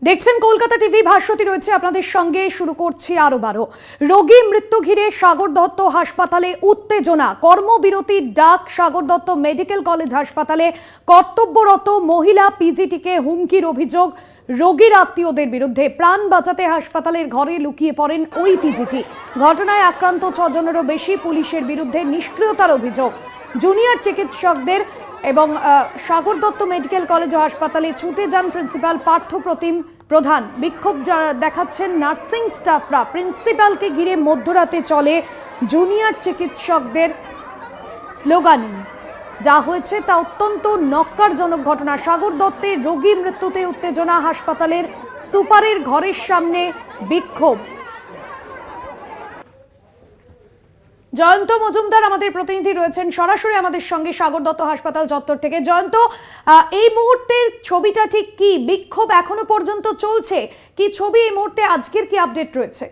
দেখছেন কলকাতা টিভি, ভাস্বতী রয়েছে আপনাদের সঙ্গে। শুরু করছি আরো রোগী মৃত্যু ঘিরে সাগর দত্ত হাসপাতালে উত্তেজনা, কর্মবিরতির ডাক। সাগর দত্ত মেডিকেল কলেজ হাসপাতালে কর্তব্যরত মহিলা পিজিটিকে হুমকির অভিযোগ রোগীর আত্মীয়দের বিরুদ্ধে। প্রাণ বাঁচাতে হাসপাতালের ঘরে লুকিয়ে পড়েন ওই পিজিটি। ঘটনায় আক্রান্ত 6 জনেরও বেশি। পুলিশের বিরুদ্ধে নিষ্ক্রিয়তার অভিযোগ। জুনিয়র চিকিৎসকদের এবং সাগর দত্ত মেডিকেল কলেজ ও হাসপাতালে ছুটে যান প্রিন্সিপাল পার্থপ্রতিম প্রধান। বিক্ষোভ দেখাচ্ছেন নার্সিং স্টাফরা। প্রিন্সিপালকে ঘিরে মধ্যরাতে চলে জুনিয়র চিকিৎসকদের স্লোগানিং। যা হয়েছে তা অত্যন্ত নক্কারজনক ঘটনা। সাগর দত্তের রোগী মৃত্যুতে উত্তেজনা, হাসপাতালের সুপারের ঘরের সামনে বিক্ষোভ। জয়ন্ত মজুমদার আমাদের প্রতিনিধি রয়েছেন সরাসরি আমাদের সঙ্গে সাগর দত্ত হাসপাতাল চত্বর থেকে। জয়ন্ত, এই মুহূর্তের ছবিটা ঠিক কি? বিক্ষোভ এখনো পর্যন্ত চলছে, কি ছবি এই মুহূর্তে? আজকের কি আপডেট রয়েছে?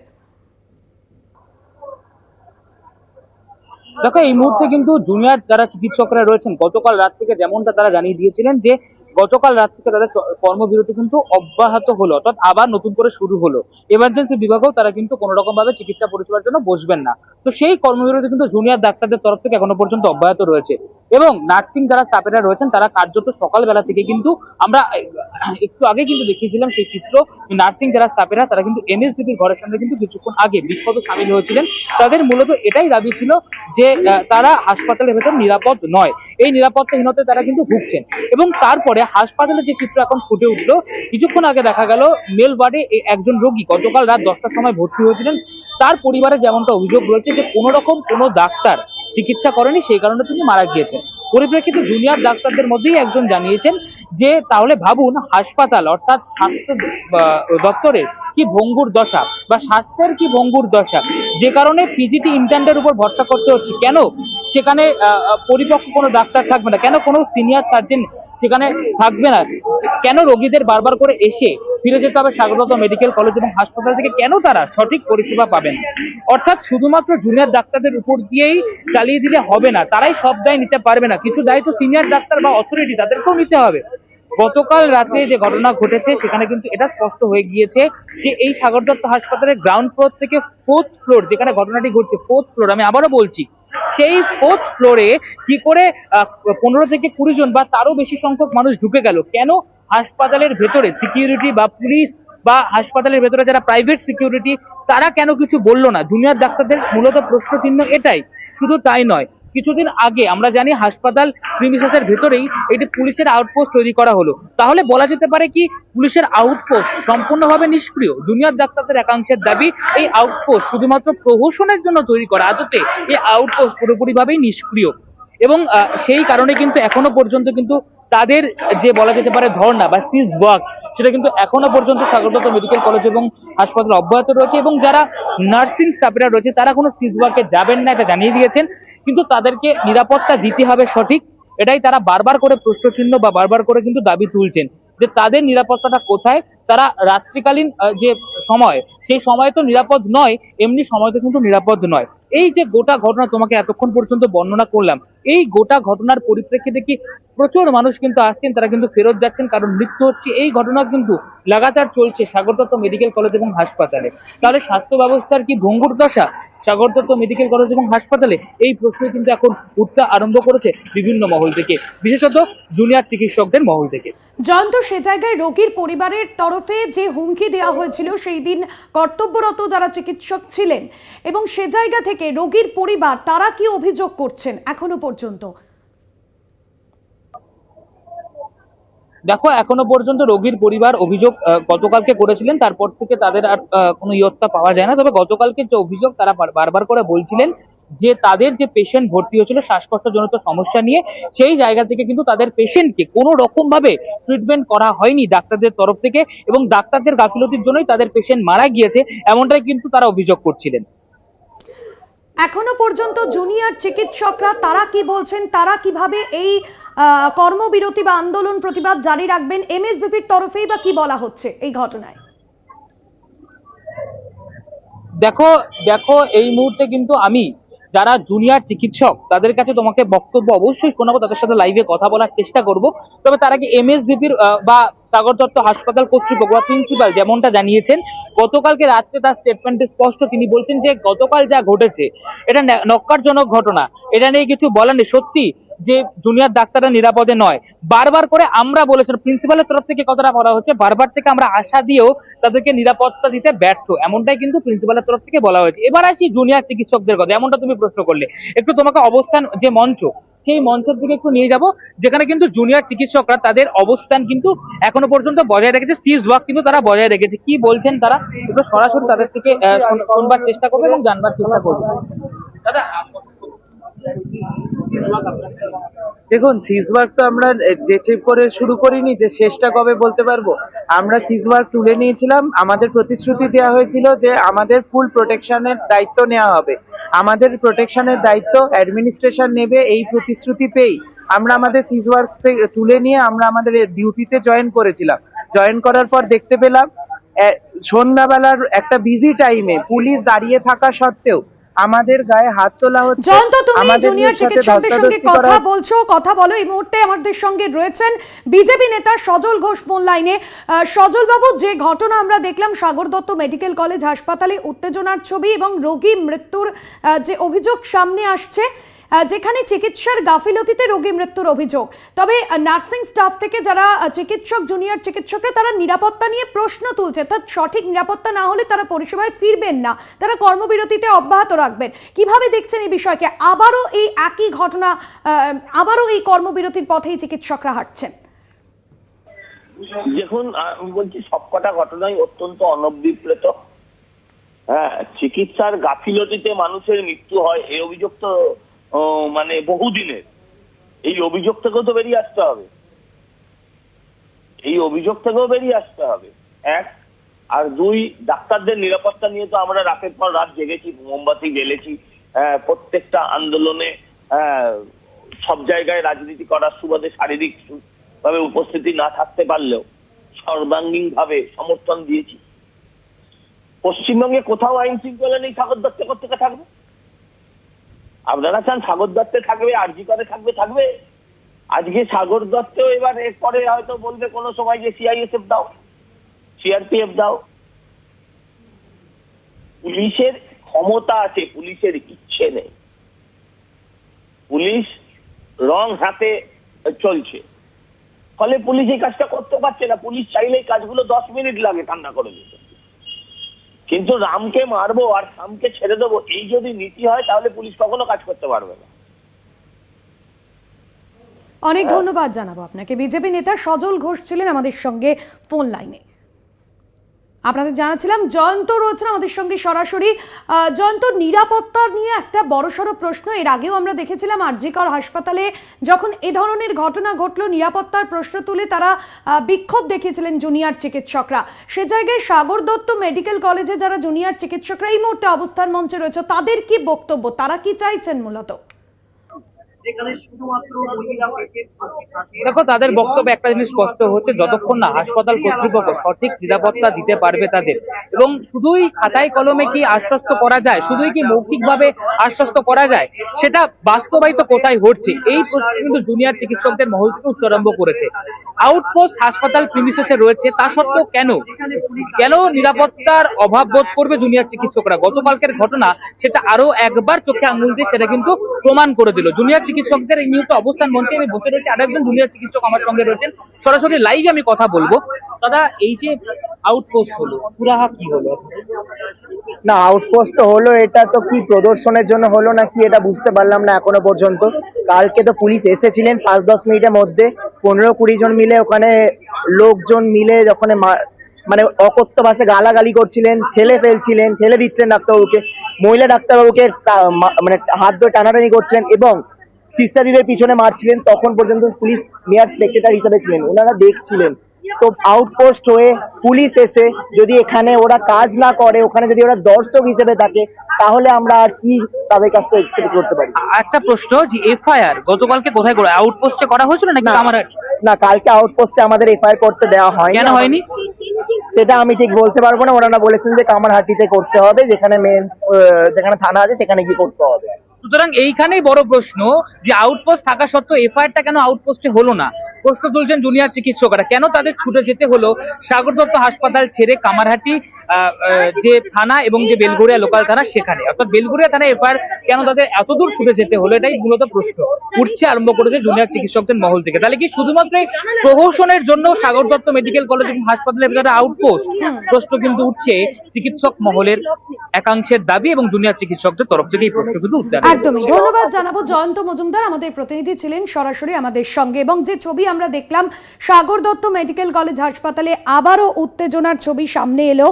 দেখো, এই মুহূর্তে কিন্তু জুনিয়র যারা চিকিৎসকরা রয়েছেন গতকাল রাত থেকে যেমনটা তারা জানিয়ে দিয়েছিলেন যে গতকাল রাত থেকে তাদের কর্মবিরতি কিন্তু অব্যাহত হলো, অর্থাৎ আবার নতুন করে শুরু হলো। এমার্জেন্সি বিভাগেও তারা কিন্তু কোনো রকম ভাবে চিকিৎসা পরিষেবার জন্য বসবেন না। তো সেই কর্মবিরতি কিন্তু জুনিয়র ডাক্তারদের তরফ থেকে এখনো পর্যন্ত অব্যাহত রয়েছে। এবং নার্সিং যারা স্টাফেরা রয়েছেন তারা কার্যত সকালবেলা থেকে কিন্তু আমরা একটু আগে কিন্তু দেখিয়েছিলাম সেই চিত্র। নার্সিং যারা স্টাফেরা তারা কিন্তু এমএসডিপির ঘরের সামনে কিন্তু কিছুক্ষণ আগে বিক্ষোভে সামিল হয়েছিলেন। তাদের মূলত এটাই দাবি ছিল যে তারা হাসপাতালের ভেতর নিরাপদ নয়, এই নিরাপত্তাহীনতায় তারা কিন্তু ভুগছেন। এবং তারপরে হাসপাতালের যে চিত্র এখন ফুটে উঠলো, কিছুক্ষণ আগে দেখা গেল মেল ওয়ার্ডে একজন রোগী গতকাল রাত 10টার সময় ভর্তি হয়েছিলেন। তার পরিবারে যেমনটা অভিযোগ রয়েছে যে কোনো রকম কোনো ডাক্তার চিকিৎসা করেনি, সেই কারণে তিনি মারা গিয়েছেন। পরিপ্রেক্ষিতে জুনিয়র ডাক্তারদের মধ্যেই একজন জানিয়েছেন যে তাহলে ভাবুন হাসপাতাল অর্থাৎ স্বাস্থ্য দপ্তরের কি ভঙ্গুর দশা বা স্বাস্থ্যের কি ভঙ্গুর দশা, যে কারণে পিজিটি ইন্টার্নদের উপর ভরসা করতে হচ্ছে। কেন সেখানে পরিপক্ক কোনো ডাক্তার থাকবে না? কেন কোনো সিনিয়র সার্জন সেখানে থাকবে না? কেন রোগীদের বারবার করে এসে ফিরে যেতে হবে সাগর দত্ত মেডিকেল কলেজ এবং হাসপাতাল থেকে? কেন তারা সঠিক পরিষেবা পাবেন? অর্থাৎ শুধুমাত্র জুনিয়র ডাক্তারদের উপর দিয়েই চালিয়ে দিলে হবে না, তারাই সব দায় নিতে পারবে না। কিছু দায়িত্ব সিনিয়র ডাক্তার বা অথরিটি তাদেরকেও নিতে হবে। গতকাল রাতে যে ঘটনা ঘটেছে সেখানে কিন্তু এটা স্পষ্ট হয়ে গিয়েছে যে এই সাগর দত্ত হাসপাতালের গ্রাউন্ড ফ্লোর থেকে 4th ফ্লোর, যেখানে ঘটনাটি ঘটছে 4th ফ্লোর, আমি আবারও বলছি, সেই 4th ফ্লোরে কি করে 15 থেকে 20 জন বা তারও বেশি সংখ্যক মানুষ ঢুকে গেল? কেন হাসপাতালের ভেতরে সিকিউরিটি বা পুলিশ বা হাসপাতালের ভেতরে যারা প্রাইভেট সিকিউরিটি তারা কেন কিছু বললো না? জুনিয়র ডাক্তারদের মূলত প্রশ্ন চিহ্ন এটাই। শুধু তাই নয়, কিছুদিন আগে আমরা জানি হাসপাতাল প্রিমিসেসের ভেতরেই একটি পুলিশের আউটপোস্ট তৈরি করা হলো। তাহলে বলা যেতে পারে কি পুলিশের আউটপোস্ট সম্পূর্ণভাবে নিষ্ক্রিয়? জুনিয়র ডাক্তারদের একাংশের দাবি এই আউটপোস্ট শুধুমাত্র প্রহসনের জন্য তৈরি করা, আদতে এই আউটপোস্ট পুরোপুরিভাবেই নিষ্ক্রিয়। এবং সেই কারণে কিন্তু এখনো পর্যন্ত কিন্তু তাদের যে বলা যেতে পারে ধর্ণা বা সিজ ওয়ার্ক, সেটা কিন্তু এখনো পর্যন্ত সাগর দত্ত মেডিকেল কলেজ এবং হাসপাতাল অব্যাহত রয়েছে। এবং যারা নার্সিং স্টাফেরা রয়েছে তারা কোনো সিজ ওয়ার্কে যাবেন না, এটা জানিয়ে দিয়েছেন। কিন্তু তাদেরকে নিরাপত্তা দিতে হবে সঠিক, এটাই তারা বারবার করে প্রশ্নচিহ্ন বা বারবার করে কিন্তু দাবি তুলছেন যে তাদের নিরাপত্তাটা কোথায়। তারা রাত্রিকালীন যে সময়, সেই সময় তো নিরাপদ নয়, এমনি সময় তো কিন্তু নিরাপদ নয়। এই যে গোটা ঘটনা তোমাকে এতক্ষণ পর্যন্ত বর্ণনা করলাম, এই গোটা ঘটনার পরিপ্রেক্ষিতে কি প্রচুর মানুষ কিন্তু আসছেন, তারা কিন্তু ফেরত যাচ্ছেন, কারণ মৃত্যু হচ্ছে। এই ঘটনা কিন্তু লাগাতার চলছে সাগর দত্ত মেডিকেল কলেজ এবং হাসপাতালে। তাহলে স্বাস্থ্য ব্যবস্থার কি ভঙ্গুর দশা সাগর দত্ত মেডিকেল কলেজ এবং হাসপাতালে? এই প্রশ্ন কিন্তু এখন উঠতে আরম্ভ করেছে বিভিন্ন মহল থেকে, বিশেষত জুনিয়র চিকিৎসকদের মহল থেকে। জয়ন্ত, সে জায়গায় রোগীর পরিবারের তরফে যে হুমকি দেওয়া হয়েছিল সেই দিন কর্তব্যরত যারা চিকিৎসক ছিলেন, এবং সে জায়গা থেকে রোগীর পরিবার তারা কি অভিযোগ করছেন এখনো পর্যন্ত? দেখো, এখনো পর্যন্ত রোগীর পরিবার অভিযোগ গতকালকে করেছিলেন, তারপর থেকে তাদের আর কোনো ইয়ত্তা পাওয়া যায় না। তবে গতকালকে যে অভিযোগ তারা বারবার করে বলছিলেন যে তাদের যে পেশেন্ট ভর্তি হয়েছিল শ্বাসকষ্টজনিত সমস্যা নিয়ে, সেই জায়গা থেকে কিন্তু তাদের পেশেন্টকে কোনো রকম ভাবে ট্রিটমেন্ট করা হয়নি ডাক্তারদের তরফ থেকে, এবং ডাক্তারদের গাফিলতির জন্যই তাদের পেশেন্ট মারা গিয়েছে, এমনটাই কিন্তু তারা অভিযোগ করছিলেন। এখনো পর্যন্ত জুনিয়র চিকিৎসকরা তারা কি বলছেন, তারা কিভাবে এই কর্মবিরতি বা আন্দোলন প্রতিবাদ জারি রাখবেন? এমএসভিপির তরফেই বা কি বলা হচ্ছে এই ঘটনায়? দেখো দেখো এই মুহূর্তে কিন্তু আমি যারা জুনিয়র চিকিৎসক তাদের কাছে তোমাকে বক্তব্য অবশ্যই শোনাবো, তাদের সাথে লাইভে কথা বলার চেষ্টা করব। তবে তার আগে এমএসভিপির বা সাগর দত্ত হাসপাতাল কর্তৃপক্ষ বা প্রিন্সিপাল যেমনটা জানিয়েছেন, গতকালকে রাত্রে তার স্টেটমেন্টে স্পষ্ট তিনি বলছেন যে গতকাল যা ঘটেছে এটা নক্কারজনক ঘটনা, এটা নিয়ে কিছু বলার নেই। সত্যি যে জুনিয়র ডাক্তাররা নিরাপদে নয়, বারবার করে আমরা বলেছিলাম, প্রিন্সিপালের তরফ থেকে কথাটা বলা হচ্ছে, বারবার থেকে আমরা আশা দিয়েও তাদেরকে নিরাপত্তা দিতে ব্যর্থ, এমনটাই কিন্তু প্রিন্সিপালের তরফ থেকে বলা হয়েছে। এবার আসি জুনিয়র চিকিৎসকদের কথা, এমনটা তুমি প্রশ্ন করলে, একটু তোমাকে অবস্থান যে মঞ্চ, সেই মঞ্চের দিকে একটু নিয়ে যাব, যেখানে কিন্তু জুনিয়র চিকিৎসকরা তাদের অবস্থান কিন্তু এখনো পর্যন্ত বজায় রেখেছে, সিজ ওয়ার্ক কিন্তু তারা বজায় রেখেছে। কি বলছেন তারা একটু সরাসরি তাদের থেকে শুনবার চেষ্টা করবো এবং জানবার চেষ্টা করবো। দাদা, দেখুন, সিজওয়ার্ক তো আমরা যে চেক করে শুরু করিনি, যে শেষটা কবে বলতে পারবো। আমরা সিজওয়ার্ক তুলে নিয়েছিলাম, আমাদের প্রতিশ্রুতি দেওয়া হয়েছিল যে আমাদের ফুল প্রোটেকশনের দায়িত্ব নেওয়া হবে, আমাদের প্রোটেকশনের দায়িত্ব অ্যাডমিনিস্ট্রেশন নেবে, এই প্রতিশ্রুতি পেয়েই আমরা আমাদের সিজওয়ার্ক তুলে নিয়ে আমরা আমাদের ডিউটিতে জয়েন করেছিলাম। জয়েন করার পর দেখতে পেলাম সন্ধ্যাবেলার একটা বিজি টাইমে পুলিশ দাঁড়িয়ে থাকা সত্ত্বেও আমাদের গায়ে হাত তোলা হচ্ছে। জয়ন্ত, তুমি আমাদের জুনিয়র সাথে চিকিৎসকদের সঙ্গে ধস্তাধস্তি করা কথা বলছো, কথা বলো। এই মুহূর্তে আমাদের সঙ্গে রয়েছেন বিজেপি নেতা সজল ঘোষ ফোন লাইনে। সজল বাবু, যে ঘটনা আমরা দেখলাম সাগর দত্ত মেডিকেল কলেজ হাসপাতালে, উত্তেজনার ছবি এবং রোগী মৃত্যুর যে অভিযোগ সামনে আসছে, যেখানে চিকিৎসার গাফিলতিতে রোগী মৃত্যুর অভিযোগ। তবে নার্সিং স্টাফ থেকে যারা চিকিৎসক, জুনিয়র চিকিৎসকরা, তারা নিরাপত্তা নিয়ে প্রশ্ন তুলছে, অর্থাৎ সঠিক নিরাপত্তা না হলে তারা পরিষেবায় ফিরবেন না, তারা কর্মবিরতিতে অব্যাহত রাখবেন। কিভাবে দেখছেন এই বিষয়কে? আবারও এই একই ঘটনা, আবারও এই কর্মবিরতির পথেই চিকিৎসকরা হাঁটছেন। দেখুন, আমি বলছি সবকটা ঘটনাই অত্যন্ত অনভিপ্রেত। হ্যাঁ, চিকিৎসার গাফিলতিতে মানুষের মৃত্যু হয়, এই অভিযোগ তো মানে বহুদিনের। এই অভিযোগ থেকেও তো বেরিয়ে আসতে হবে, এই অভিযোগ থেকেও বেরিয়ে আসতে হবে, এক। আর দুই, ডাক্তারদের নিরাপত্তা নিয়ে তো আমরা রাতের পর রাত জেগেছি, মোমবাতি জ্বেলেছি। প্রত্যেকটা আন্দোলনে সব জায়গায় রাজনীতি করার সুবাদে শারীরিক ভাবে উপস্থিতি না থাকতে পারলেও সর্বাঙ্গীন ভাবে সমর্থন দিয়েছি। পশ্চিমবঙ্গে কোথাও আইন শৃঙ্খলা নেই, সাগর দত্ত কোথেকে থাকবে? আপনারা চান সাগর দত্তে থাকবে, আরজি করে থাকবে? থাকবে। আজকে সাগর দত্ত এবার এরপরে হয়তো বলবে কোনো সময় যে সিআইএসএফ দাও, সিআরপিএফ দাও। পুলিশের ক্ষমতা আছে, পুলিশের ইচ্ছে নেই। পুলিশ রং হাতে চলছে, ফলে পুলিশ এই কাজটা করতে পারছে না। পুলিশ চাইলে এই কাজগুলো 10 মিনিট লাগে ঠান্ডা করে দিতে, কিন্তু রামকে মারবো আর শামকে ছেড়ে দেবো, এই যদি নীতি হয় তাহলে পুলিশ কখনো কাজ করতে পারবে না। অনেক ধন্যবাদ জানাবো আপনাকে। বিজেপি নেতা সজল ঘোষ ছিলেন আমাদের সঙ্গে ফোন লাইনে। আপনাদের জানাচ্ছিলাম জয়ন্ত রয়েছেন আমাদের সঙ্গে সরাসরি। জয়ন্ত, নিরাপত্তা নিয়ে একটা বড়সড় প্রশ্ন। এর আগেও আমরা দেখেছিলাম আরজি কর হাসপাতালে যখন এ ধরনের ঘটনা ঘটলো, নিরাপত্তার প্রশ্ন তুলে তারা বিক্ষোভ দেখিয়েছিলেন জুনিয়র চিকিৎসকরা। সে জায়গায় সাগর দত্ত মেডিকেল কলেজে যারা জুনিয়র চিকিৎসকরা এই মুহূর্তে অবস্থান মঞ্চে রয়েছে, তাদের কি বক্তব্য, তারা কি চাইছেন মূলত? দেখো, তাদের বক্তব্য একটা জিনিস স্পষ্ট হচ্ছে, যতক্ষণ না হাসপাতাল কর্তৃপক্ষ সঠিক নিরাপত্তা দিতে পারবে তাদের, এবং শুধুই খাতায় কলমে কি আশ্বস্ত করা যায়, শুধুই কি মৌখিকভাবে আশ্বস্ত করা যায়, সেটা বাস্তবায়িত কোথায় হচ্ছে, এই প্রশ্ন কিন্তু জুনিয়র চিকিৎসকদের মহল থেকে উত্তরারম্ভ করেছে। আউটপোস্ট হাসপাতাল প্রিমিসেসে রয়েছে, তা সত্ত্বেও কেন নিরাপত্তার অভাব বোধ করবে জুনিয়র চিকিৎসকরা? গতকালকের ঘটনা সেটা আরো একবার চোখে আঙুল দিয়ে সেটা কিন্তু প্রমাণ করে দিল। জুনিয়র চিকিৎসকদের এই মুহূর্তে অবস্থান মঞ্চে আমি বসে রয়েছি, আরেকজন জুনিয়র চিকিৎসক আমার সঙ্গে রয়েছেন, সরাসরি লাইভে আমি কথা বলবো। দাদা, এই যে আউটপোস্ট হলো, সুরাহা কি হলো? না, আউটপোস্ট তো হলো, এটা তো কি প্রদর্শনের জন্য হলো না কি এটা বুঝতে পারলাম না এখনো পর্যন্ত। কালকে তো পুলিশ এসেছিলেন 5-10 মিনিটের মধ্যে, 15-20 জন মিলে ওখানে লোকজন মিলে যখন মানে অকথ্য ভাষায় গালাগালি করছিলেন, ঠেলে ফেলছিলেন, ঠেলে দিচ্ছিলেন ডাক্তারবাবুকে, মহিলা ডাক্তারবাবুকে মানে হাত ধরে টানাটানি করছিলেন এবং সিস্টারদের পিছনে মারছিলেন। তখন পর্যন্ত পুলিশ মেয়ার সেক্রেটারি হিসেবে ছিলেন, ওনারা দেখছিলেন। তো আউটপোস্ট হয়ে পুলিশ এসে যদি এখানে ওরা কাজ না করে, ওখানে যদি ওরা দর্শক হিসেবে থাকে, তাহলে আমরা আর কি তাদের কাছ থেকে এক্সপেক্ট করতে পারি? একটা প্রশ্ন, যে এফআইআর গতকালকে কোথায় করে, আউটপোস্টে করা হয়েছিল নাকি আমার? না, কালকে আউটপোস্টে আমাদের এফআইআর করতে দেওয়া হয়নি। কেন হয়নি সেটা আমি ঠিক বলতে পারবো না। ওনারা বলেছেন যে কামারহাটিতে করতে হবে, যেখানে মেন যেখানে থানা আছে সেখানে গিয়ে করতে হবে। সুতরাং এইখানেই বড় প্রশ্ন যে আউটপোস্ট থাকা সত্ত্বেও এফআইআরটা কেন আউটপোস্টে হলো না। প্রশ্ন তুলছেন জুনিয়র চিকিৎসকরা, কেন তাদের ছুটে যেতে হলো সাগর দত্ত হাসপাতাল ছেড়ে কামারহাটি যে থানা এবং যে বেলঘরিয়া লোকাল থানা সেখানে, অর্থাৎ বেলঘরিয়া থানায় এফআইআর কেন তাদের এত দূর ছুটে যেতে হলো, এটাই মূলত প্রশ্ন উঠছে আরম্ভ করেছে জুনিয়র চিকিৎসকদের মহল থেকে। তাহলে কি শুধুমাত্র প্রহসনের জন্য সাগর দত্ত মেডিকেল কলেজ এবং হাসপাতালের ভেতরে আউটপোস্ট? প্রশ্ন কিন্তু উঠছে চিকিৎসক মহলের একাংশের দাবি এবং জুনিয়র চিকিৎসকদের তরফ থেকে এই প্রশ্ন কিন্তু উঠতে একদমই ধন্যবাদ জানাবো। জয়ন্ত মজুমদার আমাদের প্রতিনিধি ছিলেন সরাসরি আমাদের সঙ্গে, এবং যে ছবি আমরা দেখলাম সাগর দত্ত মেডিকেল কলেজ হাসপাতালে আবারও উত্তেজনার ছবি সামনে এলো।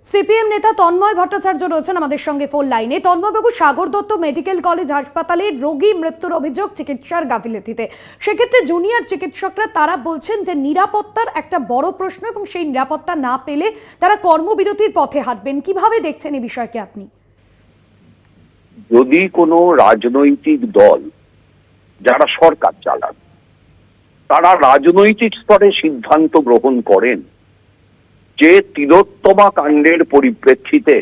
সিপিএম নেতা তন্ময় ভট্টাচার্য রয়েছেন আমাদের সঙ্গে ফোন লাইনে। তন্ময়বাবু, সাগর দত্ত মেডিকেল কলেজ হাসপাতালে রোগী মৃত্যুর অভিযোগ চিকিৎসার গাফিলতিতে, সেক্ষেত্রে জুনিয়র চিকিৎসকরা তারা বলছেন যে নিরাপত্তার একটা বড় প্রশ্ন এবং সেই নিরাপত্তা না পেলে তারা কর্মবিরতির পথে হাঁটবেন। কিভাবে দেখছেন এই বিষয়কে আপনি? যদি কোনো রাজনৈতিক দল যারা সরকার চালান তারা রাজনৈতিক স্তরে সিদ্ধান্ত গ্রহণ করেন যে তিলোত্তমা কাণ্ডের পরিপ্রেক্ষিতে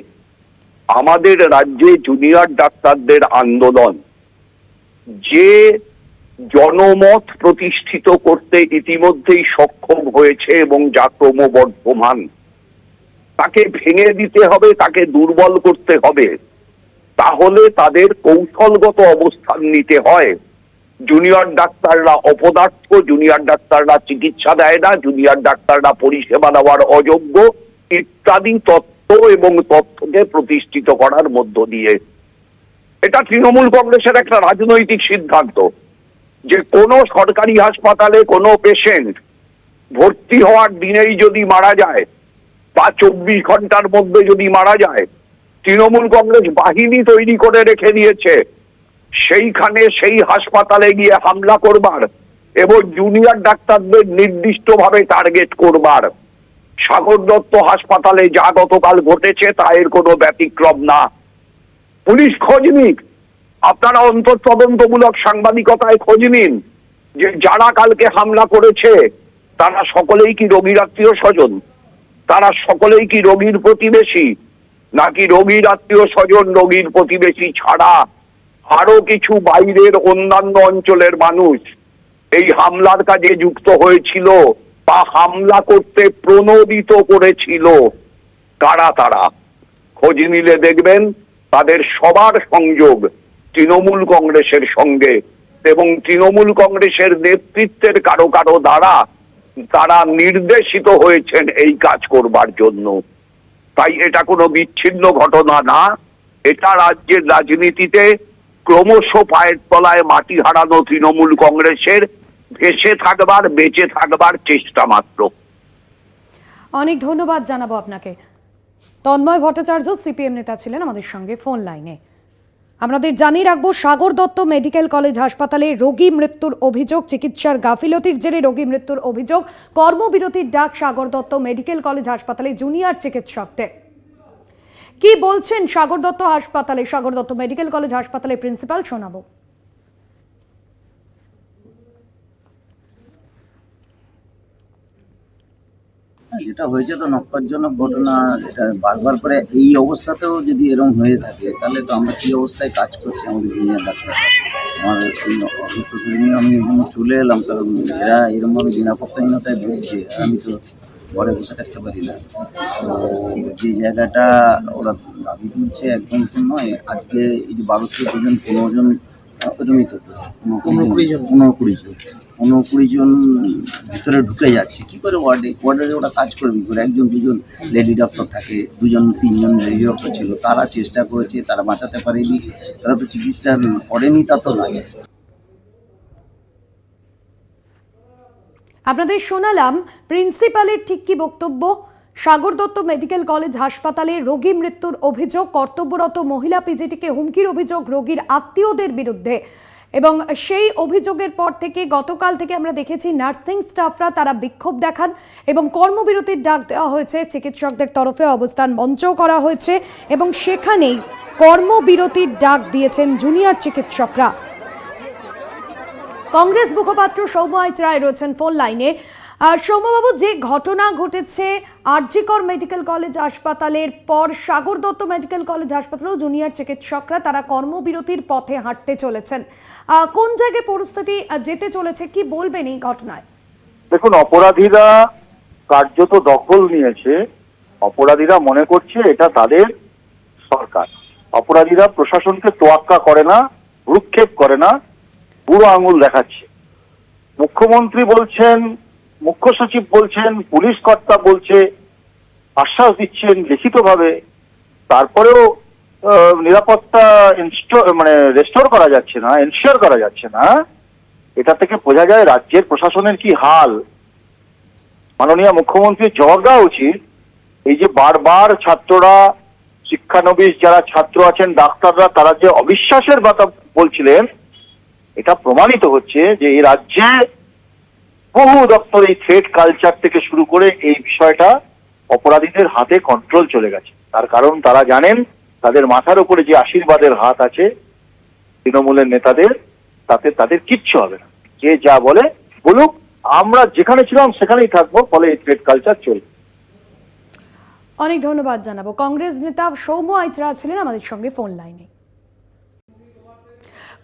আমাদের রাজ্যে জুনিয়র ডাক্তারদের আন্দোলন যে জনমত প্রতিষ্ঠিত করতে ইতিমধ্যেই সক্ষম হয়েছে এবং যা ক্রমবর্ধমান, তাকে ভেঙে দিতে হবে, তাকে দুর্বল করতে হবে, তাহলে তাদের কৌশলগত অবস্থান নিতে হয়। জুনিয়র ডাক্তাররা অপদার্থ, জুনিয়র ডাক্তাররা চিকিৎসা দেয় না, জুনিয়র ডাক্তাররা পরিষেবা দেওয়ার অযোগ্য ইত্যাদি তথ্য এবং তথ্যকে প্রতিষ্ঠিত করার মধ্য দিয়ে এটা তৃণমূল কংগ্রেসের একটা রাজনৈতিক সিদ্ধান্ত যে কোনো সরকারি হাসপাতালে কোনো পেশেন্ট ভর্তি হওয়ার দিনেই যদি মারা যায় বা 24 ঘন্টার মধ্যে যদি মারা যায়, তৃণমূল কংগ্রেস বাহিনী তৈরি করে রেখে দিয়েছে সেইখানে সেই হাসপাতালে গিয়ে হামলা করবার এবং জুনিয়র ডাক্তারদের নির্দিষ্টভাবে টার্গেট করবার। সাগর দত্ত হাসপাতালে যা গতকাল ঘটেছে তা এর কোনো ব্যতিক্রম না। পুলিশ খোঁজ নিক, আপনারা অন্তর্তদন্তমূলক সাংবাদিকতায় খোঁজ নিন যে যারা কালকে হামলা করেছে তারা সকলেই কি রোগীর আত্মীয় স্বজন, তারা সকলেই কি রোগীর প্রতিবেশী, নাকি রোগীর আত্মীয় স্বজন রোগীর প্রতিবেশী ছাড়া আরো কিছু বাইরের অন্যান্য অঞ্চলের মানুষ এই হামলার কাজে যুক্ত হয়েছিল বা হামলা করতে প্রণোদিত করেছিল? কারা তারা? খোঁজ নিলে দেখবেন তাদের সবার সংযোগ তৃণমূল কংগ্রেসের সঙ্গে এবং তৃণমূল কংগ্রেসের নেতৃত্বের কারো কারো দ্বারা তারা নির্দেশিত হয়েছেন এই কাজ করবার জন্য। তাই এটা কোনো বিচ্ছিন্ন ঘটনা না, এটা রাজ্যের রাজনীতিতে ক্রমশ পায়ের তলায় মাটি হারানো তৃণমূল কংগ্রেসের ভেসে থাকবার, বেঁচে থাকবার চেষ্টা মাত্র। অনেক ধন্যবাদ জানাবো আপনাকে। তন্ময় ভট্টাচার্য সিপিএম নেতা ছিলেন আমাদের সঙ্গে ফোন লাইনে। আমাদের জানিয়ে রাখবো, সাগর দত্ত মেডিকেল কলেজ হাসপাতালে রোগী মৃত্যুর অভিযোগ, চিকিৎসার গাফিলতির জেরে রোগী মৃত্যুর অভিযোগ, কর্মবিরতির ডাক সাগর দত্ত মেডিকেল কলেজ হাসপাতালে জুনিয়র চিকিৎসকদের। কি বলছেন সাগর দত্ত হাসপাতালে, সাগর দত্ত মেডিকেল কলেজ হাসপাতালের প্রিন্সিপাল শোনাবো। যেটা হয়েছে তো নক্কারজনক ঘটনা। এটা বারবার করে এই অবস্থাতেও যদি এরকম হয়ে থাকে তাহলে তো আমরা কী অবস্থায় কাজ করছি আমাদের জুনিয়র ডাক্তার। আমার এই অসুস্থ শরীর নিয়ে আমি এখানে চলে এলাম, কারণ এরা এরকমভাবে নিরাপত্তাহীনতায় ভুগছে, আমি তো ঘরে বসে থাকতে পারি না। তো যে জায়গাটা ওরা দাবি তুলছে একদম তো নয়। আজকে এই যে 12 থেকে 15 জন এরকমই তো 15-20 জন ভিতরে ঢুকে যাচ্ছে। কি করে ওয়ার্ডে ওরা কাজ করবে? করে 1-2 লেডি ডক্টর থাকে, 2-3 জন লেডি ডক্টর ছিল, তারা চেষ্টা করেছে, তারা বাঁচাতে পারেনি, তারা তো চিকিৎসা করেনি তা তো নয়। আপনাদের শোনালাম প্রিন্সিপালের ঠিক কি বক্তব্য। সাগর দত্ত মেডিকেল কলেজ হাসপাতালে রোগী মৃত্যুর অভিযোগ, কর্তব্যরত মহিলা পিজিটিকে হুমকির অভিযোগ রোগীর আত্মীয়দের বিরুদ্ধে, এবং সেই অভিযোগের পর থেকে গতকাল থেকে আমরা দেখেছি নার্সিং স্টাফরা তারা বিক্ষোভ দেখান এবং কর্মবিরতির ডাক দেওয়া হয়েছে। চিকিৎসকদের তরফে অবস্থান মঞ্চও করা হয়েছে এবং সেখানেই কর্মবিরতির ডাক দিয়েছেন জুনিয়র চিকিৎসকরা। কংগ্রেস মুখপাত্র সৌম্য রায় রয়েছেন ফোন লাইনে। সৌম্যবাবু, যে ঘটনা ঘটেছে আরজিকর মেডিকেল কলেজ হাসপাতালের পর Sagar Dutta medical college হাসপাতালেও junior চিকিৎসকরা তারা কর্মবিরতির পথে হাঁটতে চলেছেন। কোন জায়গায় পরিস্থিতি যেতে চলেছে, কি বলবেন এই ঘটনায়? দেখুন, অপরাধীরা কার্যত দখল নিয়েছে। অপরাধীরা মনে করছে এটা তাদের সরকার। অপরাধীরা প্রশাসনকে তোয়াক্কা করে না, ভ্রুক্ষেপ করে না, বুড়ো আঙুল দেখাচ্ছে। মুখ্যমন্ত্রী বলছেন, মুখ্য সচিব বলছেন, পুলিশ কর্তা বলছে, আশ্বাস দিচ্ছেন লিখিতভাবে, তারপরেও নিরাপত্তা রেস্টোর করা যাচ্ছে না, এনশিওর করা যাচ্ছে না। এটা থেকে বোঝা যায় রাজ্যের প্রশাসনের কি হাল। মাননীয় মুখ্যমন্ত্রীর জবাব দেওয়া উচিত। এই যে বারবার ছাত্ররা, শিক্ষানবিশ যারা ছাত্র আছেন, ডাক্তাররা, তারা যে অবিশ্বাসের কথা বলছিলেন, এটা প্রমাণিত হচ্ছে যে এই রাজ্যে বহু দপ্তর এই থ্রেট কালচার থেকে শুরু করে এই বিষয়টা অপরাধীদের হাতে কন্ট্রোল চলে গেছে। তার কারণ তারা জানেন তাদের মাথার উপরে যে আশীর্বাদের হাত আছে তৃণমূলের নেতাদের, তাতে তাদের কিচ্ছু হবে না। যে যা বলে বলুক, আমরা যেখানে ছিলাম সেখানেই থাকবো, ফলে এই থ্রেট কালচার চলবে। অনেক ধন্যবাদ জানাবো। কংগ্রেস নেতা সৌম্য আইচরা ছিলেন আমাদের সঙ্গে ফোন লাইনে।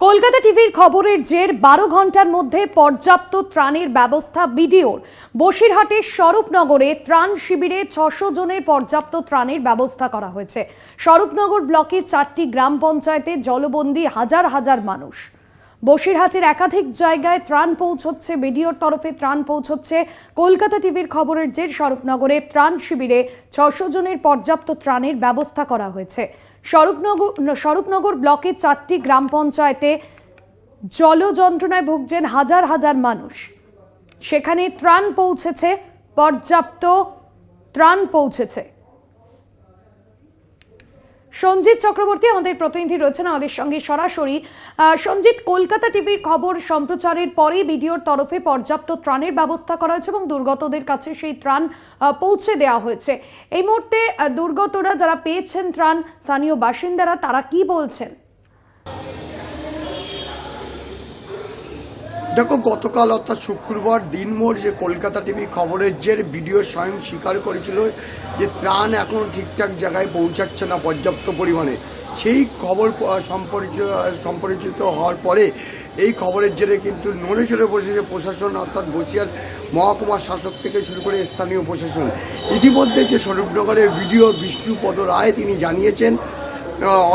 কলকাতা টিভির খবরের জের 12 ঘন্টার মধ্যে পর্যাপ্ত ত্রাণের ব্যবস্থা বিডিওর। বসিরহাটের স্বরূপনগরে ত্রাণ শিবিরে 600 জনের পর্যাপ্ত ত্রাণের ব্যবস্থা করা হয়েছে। স্বরূপনগর ব্লকের 4টি গ্রাম পঞ্চায়েতে জলবন্দী হাজার হাজার মানুষ। বসিরহাটের একাধিক জায়গায় ত্রাণ পৌঁছচ্ছে, বিডিওর তরফে ত্রাণ পৌঁছচ্ছে। কলকাতা টিভির খবরের জের স্বরূপনগরে ত্রাণ শিবিরে 600 জনের পর্যাপ্ত ত্রাণের ব্যবস্থা করা হয়েছে। স্বরূপনগর ব্লকের 4টি গ্রাম পঞ্চায়েতে জল যন্ত্রণায় ভুগছেন হাজার হাজার মানুষ। সেখানে ত্রাণ পৌঁছেছে, পর্যাপ্ত ত্রাণ পৌঁছেছে। সঞ্জিত চক্রবর্তী আমাদের প্রতিনিধি রয়েছেন আমাদের সঙ্গে সরাসরি। সঞ্জিত, কলকাতা টিভির খবর সম্প্রচারের পরেই বিডিওর তরফে পর্যাপ্ত ত্রাণের ব্যবস্থা করা হয়েছে এবং দুর্গতদের কাছে সেই ত্রাণ পৌঁছে দেওয়া হয়েছে। এই মুহূর্তে দুর্গতরা যারা পেয়েছেন ত্রাণ, স্থানীয় বাসিন্দারা, তারা কি বলছেন? দেখো, গতকাল অর্থাৎ শুক্রবার দিনভর যে কলকাতা টিভি খবরের জের ভিডিও স্বয়ং স্বীকার করেছিল যে ত্রাণ এখনও ঠিকঠাক জায়গায় পৌঁছাচ্ছে না পর্যাপ্ত পরিমাণে। সেই খবর সম্পরিচিত হওয়ার পরে এই খবরের জেরে কিন্তু নড়ে চড়ে বসেছে প্রশাসন, অর্থাৎ বসিরহাট মহকুমা শাসক থেকে শুরু করে স্থানীয় প্রশাসন। ইতিমধ্যে যে স্বরূপনগরের ভিডিও বিষ্ণুপদ রায় তিনি জানিয়েছেন,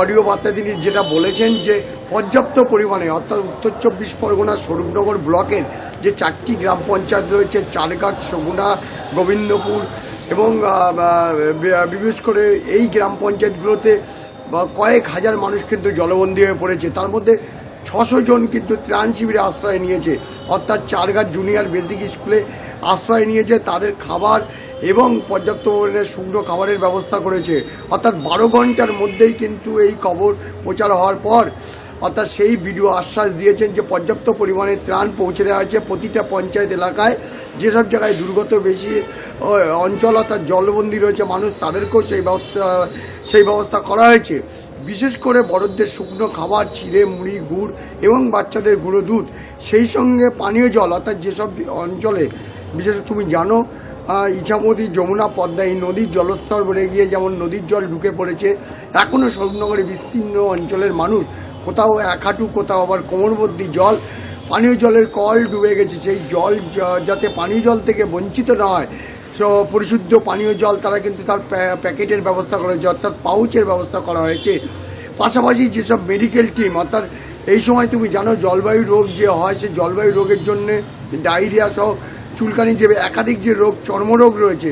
অডিও বার্তা তিনি যেটা বলেছেন যে পর্যাপ্ত পরিমাণে, অর্থাৎ উত্তর 24 পরগনার স্বরূপনগর ব্লকের যে 4টি গ্রাম পঞ্চায়েত রয়েছে, চারঘাট, সগুনা, গোবিন্দপুর এবং বিশেষ করে এই গ্রাম পঞ্চায়েতগুলোতে কয়েক হাজার মানুষ কিন্তু জলবন্দী হয়ে পড়েছে। তার মধ্যে 600 জন কিন্তু ত্রাণ শিবিরে আশ্রয় নিয়েছে, অর্থাৎ চারঘাট জুনিয়র বেসিক স্কুলে আশ্রয় নিয়েছে। তাদের খাবার এবং পর্যাপ্ত পরিমাণে শুকনো খাবারের ব্যবস্থা করেছে। অর্থাৎ 12 ঘন্টার মধ্যেই কিন্তু এই খবর প্রচার হওয়ার পর অর্থাৎ সেই ভিডিও আশ্বাস দিয়েছেন যে পর্যাপ্ত পরিমাণে ত্রাণ পৌঁছে দেওয়া হয়েছে প্রতিটা পঞ্চায়েত এলাকায়। যেসব জায়গায় দুর্গত বেশি অঞ্চল অর্থাৎ জলবন্দী রয়েছে মানুষ, তাদেরকেও সেই ব্যবস্থা করা হয়েছে। বিশেষ করে বড়দের শুকনো খাবার, চিড়ে, মুড়ি, গুড় এবং বাচ্চাদের গুঁড়ো দুধ, সেই সঙ্গে পানীয় জল, অর্থাৎ যেসব অঞ্চলে বিশেষ তুমি জানো ইছামতি, যমুনা, পদ্মা এই নদীর জলস্তর বেড়ে গিয়ে যেমন নদীর জল ঢুকে পড়েছে, এখনও স্বরূপনগরে বিস্তীর্ণ অঞ্চলের মানুষ কোথাও 1 হাঁটু, কোথাও আবার কোমরবর্তী জল, পানীয় জলের কল ডুবে গেছে। সেই জল যাতে পানীয় জল থেকে বঞ্চিত না হয়, পরিশুদ্ধ পানীয় জল তারা কিন্তু তার প্যাকেটের ব্যবস্থা করা হয়েছে, অর্থাৎ পাউচের ব্যবস্থা করা হয়েছে। পাশাপাশি যেসব মেডিকেল টিম, অর্থাৎ এই সময় তুমি জানো জলবায়ু রোগ যে হয়, সেই জলবায়ু রোগের জন্যে ডায়রিয়া সহ চুলকানি যে একাধিক যে রোগ, চর্মরোগ রয়েছে,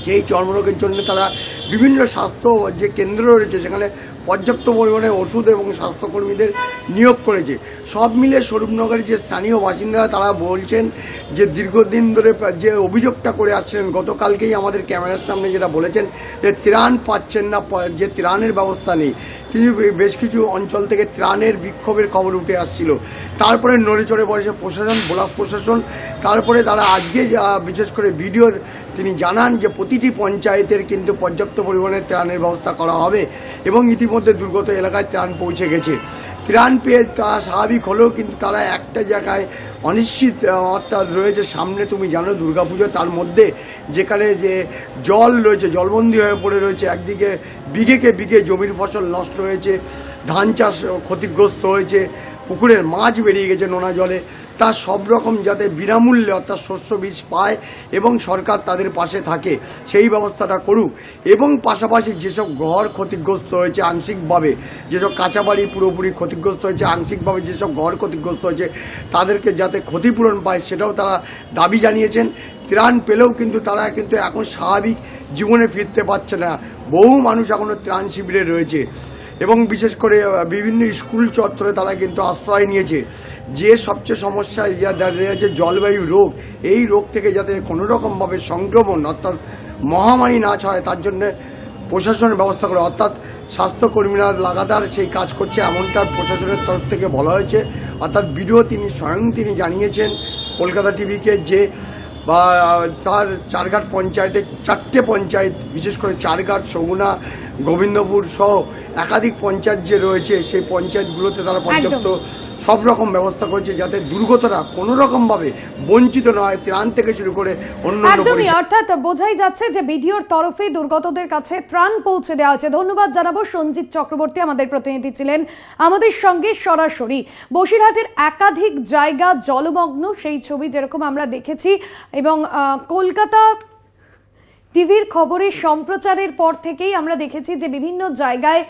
সেই চর্মরোগের জন্য তারা বিভিন্ন স্বাস্থ্য যে কেন্দ্র রয়েছে সেখানে পর্যাপ্ত পরিমাণে ওষুধ এবং স্বাস্থ্যকর্মীদের নিয়োগ করেছে। সব মিলে স্বরূপনগরের যে স্থানীয় বাসিন্দারা তারা বলছেন যে দীর্ঘদিন ধরে যে অভিযোগটা করে আসছেন, গতকালকেই আমাদের ক্যামেরার সামনে যেটা বলেছেন যে ত্রাণ পাচ্ছেন না, যে ত্রাণের ব্যবস্থা নেই। কিন্তু বেশ কিছু অঞ্চল থেকে ত্রাণের বিক্ষোভের খবর উঠে আসছিল। তারপরে নড়ে চড়ে বসে প্রশাসন, ব্লক প্রশাসন। তারপরে তারা আজকে বিশেষ করে ভিডিও তিনি জানান যে প্রতিটি পঞ্চায়েতের কিন্তু পর্যাপ্ত পরিমাণে ত্রাণের ব্যবস্থা করা হবে এবং ইতিমধ্যে দুর্গত এলাকায় ত্রাণ পৌঁছে গেছে। ত্রাণ পেয়ে তারা স্বাভাবিক হলেও কিন্তু তারা একটা জায়গায় অনিশ্চিত অর্থাৎ রয়েছে সামনে। তুমি জানো দুর্গাপুজো, তার মধ্যে যেখানে যে জল রয়েছে, জলবন্দী হয়ে পড়ে রয়েছে, একদিকে বিঘেকে বিঘে জমির ফসল নষ্ট হয়েছে, ধান চাষ ক্ষতিগ্রস্ত হয়েছে, পুকুরের মাছ বেরিয়ে গেছে নোনা জলে। তার সব রকম যাতে বিনামূল্যে অর্থাৎ শস্য বীজ পায় এবং সরকার তাদের পাশে থাকে সেই ব্যবস্থাটা করুক। এবং পাশাপাশি যেসব ঘর ক্ষতিগ্রস্ত হয়েছে আংশিকভাবে, যেসব কাঁচা বাড়ি পুরোপুরি ক্ষতিগ্রস্ত হয়েছে, আংশিকভাবে যেসব ঘর ক্ষতিগ্রস্ত হয়েছে তাদেরকে যাতে ক্ষতিপূরণ পায় সেটাও তারা দাবি জানিয়েছেন। ত্রাণ পেলেও কিন্তু তারা কিন্তু এখন স্বাভাবিক জীবনে ফিরতে পারছে না। বহু মানুষ এখনও ত্রাণ শিবিরে রয়েছে এবং বিশেষ করে বিভিন্ন স্কুল চত্বরে তারা কিন্তু আশ্রয় নিয়েছে। যে সবচেয়ে সমস্যা দেখা যাচ্ছে জলবায়ু রোগ, এই রোগ থেকে যাতে কোনো রকমভাবে সংক্রমণ অর্থাৎ মহামারী না ছড়ায় তার জন্য প্রশাসনের ব্যবস্থা করে, অর্থাৎ স্বাস্থ্যকর্মীরা লাগাতার সেই কাজ করছে এমনটা প্রশাসনের তরফ থেকে বলা হয়েছে। অর্থাৎ বিডিও তিনি জানিয়েছেন কলকাতা টিভিকে যে বা তার চারঘাট পঞ্চায়েতে 4টে পঞ্চায়েত, বিশেষ করে চারঘাট, সগুনা, গোবিন্দপুর সহ একাধিক পঞ্চায়েত যে রয়েছে সেই পঞ্চায়েতগুলোতে তারা পর্যাপ্ত সব রকম ব্যবস্থা করছে যাতে দুর্গতরা কোনো রকমভাবে বঞ্চিত না হয়, ত্রাণ থেকে শুরু করে অন্যান্য একদমই, অর্থাৎ বোঝাই যাচ্ছে যে বিডিওর তরফে দুর্গতদের কাছে ত্রাণ পৌঁছে দেওয়া হচ্ছে। ধন্যবাদ জানাবো সঞ্জিত চক্রবর্তী, আমাদের প্রতিনিধি ছিলেন আমাদের সঙ্গে সরাসরি। বসিরহাটের একাধিক জায়গা জলমগ্ন, সেই ছবি যেরকম আমরা দেখেছি এবং কলকাতা টিভির খবরের সম্প্রচারের পর থেকেই আমরা দেখেছি যে বিভিন্ন জায়গায়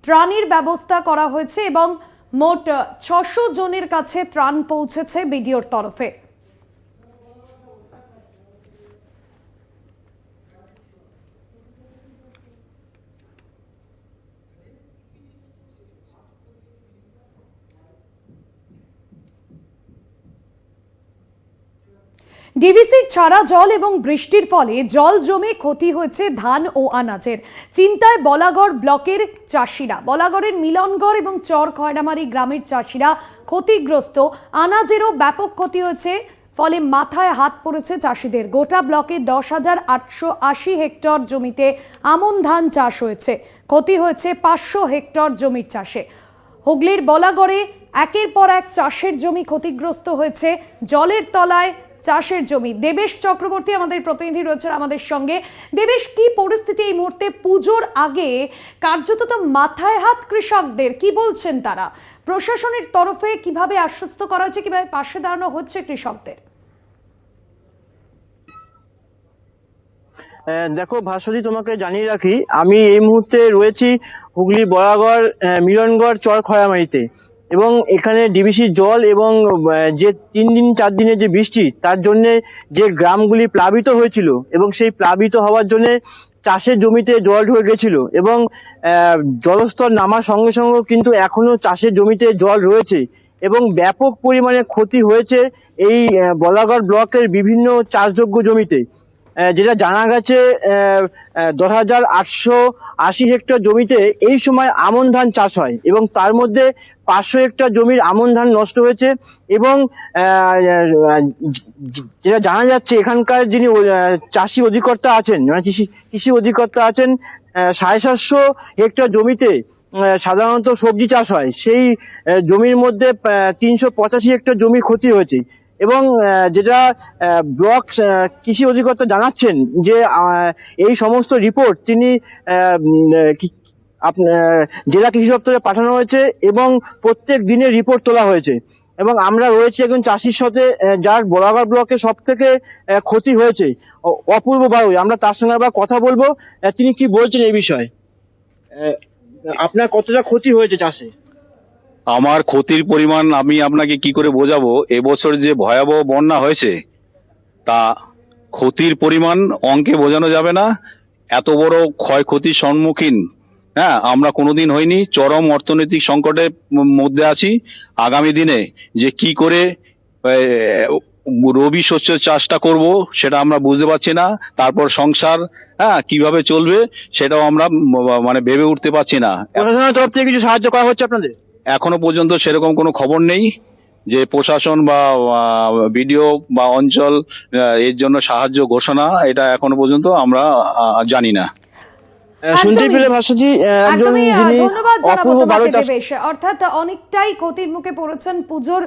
ত্রাণের ব্যবস্থা করা হয়েছে এবং মোট 600 জনের কাছে ত্রাণ পৌঁছেছে বিডিওর তরফে। ডিভিসির ছাড়া জল এবং বৃষ্টির ফলে জল জমে ক্ষতি হয়েছে ধান ও আনাজের। চিন্তায় বলাগড় ব্লকের চাষিরা। বলাগড়ের মিলনগড় এবং চর খয়রামারি গ্রামের চাষিরা ক্ষতিগ্রস্ত, আনাজেরও ব্যাপক ক্ষতি হয়েছে, ফলে মাথায় হাত পড়েছে চাষিদের। গোটা ব্লকে 10,880 হেক্টর জমিতে আমন ধান চাষ হয়েছে, ক্ষতি হয়েছে 500 হেক্টর জমির চাষে। হুগলির বলাগড়ে একের পর এক চাষের জমি ক্ষতিগ্রস্ত হয়েছে, জলের তলায় চাষের জমি। দেবেশ চক্রবর্তী আমাদের প্রতিনিধি রয়েছেন আমাদের সঙ্গে। দেবেশ, কি পরিস্থিতি এই মুহূর্তে? পুজোর আগে কার্যত তো মাথায় হাত কৃষকদের, কি বলছেন তারা? প্রশাসনের তরফে কিভাবে আশ্বস্ত করা হচ্ছে, কিভাবে পাশে দাঁড়ানো হচ্ছে কৃষকদের? দেখো ভাস্বতী, তোমাকে জানিয়ে রাখি আমি এই মুহূর্তে রয়েছি হুগলি বলাগড় মিলনগড় চর খয়ামারিতে, এবং এখানে ডিবিসির জল এবং যে 3-4 দিনের যে বৃষ্টি তার জন্য যে গ্রামগুলি প্লাবিত হয়েছিল এবং সেই প্লাবিত হওয়ার জন্য চাষের জমিতে জল ঢুকে গেছিল এবং জলস্তর নামার সঙ্গে সঙ্গে কিন্তু এখনো চাষের জমিতে জল রয়েছে এবং ব্যাপক পরিমাণে ক্ষতি হয়েছে এই বলাগড় ব্লকের বিভিন্ন চাষযোগ্য জমিতে। যেটা জানা গেছে 10,880 হেক্টর জমিতে এই সময় আমন ধান চাষ হয় এবং তার মধ্যে 500 হেক্টর জমির আমন ধান নষ্ট হয়েছে এবং যেটা জানা যাচ্ছে এখানকার যিনি চাষি অধিকর্তা আছেন, মানে কৃষি অধিকর্তা আছেন, 750 হেক্টর জমিতে সাধারণত সবজি চাষ হয়, সেই জমির মধ্যে 385 হেক্টর জমির ক্ষতি হয়েছে। এবং যেটা ব্লক কৃষি অধিকর্তা জানাচ্ছেন যে এই সমস্ত রিপোর্ট তিনি জেলা কৃষি দপ্তরে পাঠানো হয়েছে এবং প্রত্যেক দিনের রিপোর্ট তোলা হয়েছে। এবং আমরা রয়েছি একজন চাষির সাথে যার বলাগড় ব্লকে সব থেকে ক্ষতি হয়েছে, অপূর্ব বাবুই। আমরা তার সঙ্গে আবার কথা বলবো, তিনি কি বলছেন এই বিষয়ে। আপনার কতটা ক্ষতি হয়েছে চাষে? আমার ক্ষতির পরিমাণ আমি আপনাকে কি করে বোঝাবো। এবছর যে ভয়াবহ বন্যা হয়েছে তা ক্ষতির পরিমাণ অঙ্কে বোঝানো যাবে না। এত বড় ক্ষয়ক্ষতির সম্মুখীন আমরা কোনোদিন হইনি। চরম অর্থনৈতিক সংকটের মধ্যে আছি। আগামী দিনে যে কি করে রবি শস্য চাষটা করব সেটা আমরা বুঝতে পারছি না। তারপর সংসার কিভাবে চলবে সেটাও আমরা মানে ভেবে উঠতে পারছি না। প্রশাসনের তরফ থেকে কিছু সাহায্য করা হচ্ছে আপনাদের? এখনো পর্যন্ত সেরকম কোনো খবর নেই যে প্রশাসন বা বিডিও বা অঞ্চল এর জন্য সাহায্য ঘোষণা, এটা এখনো পর্যন্ত আমরা জানি না। শুনতে একদমই। পেলে ভাস্বতী একজন একদমই যিনি ধন্যবাদ জানাবো অপূর্ব বালু তোমাকে চাষ দেবেশ। অর্থাৎ অনেকটাই ক্ষতির মুখে পড়েছেন পুজোর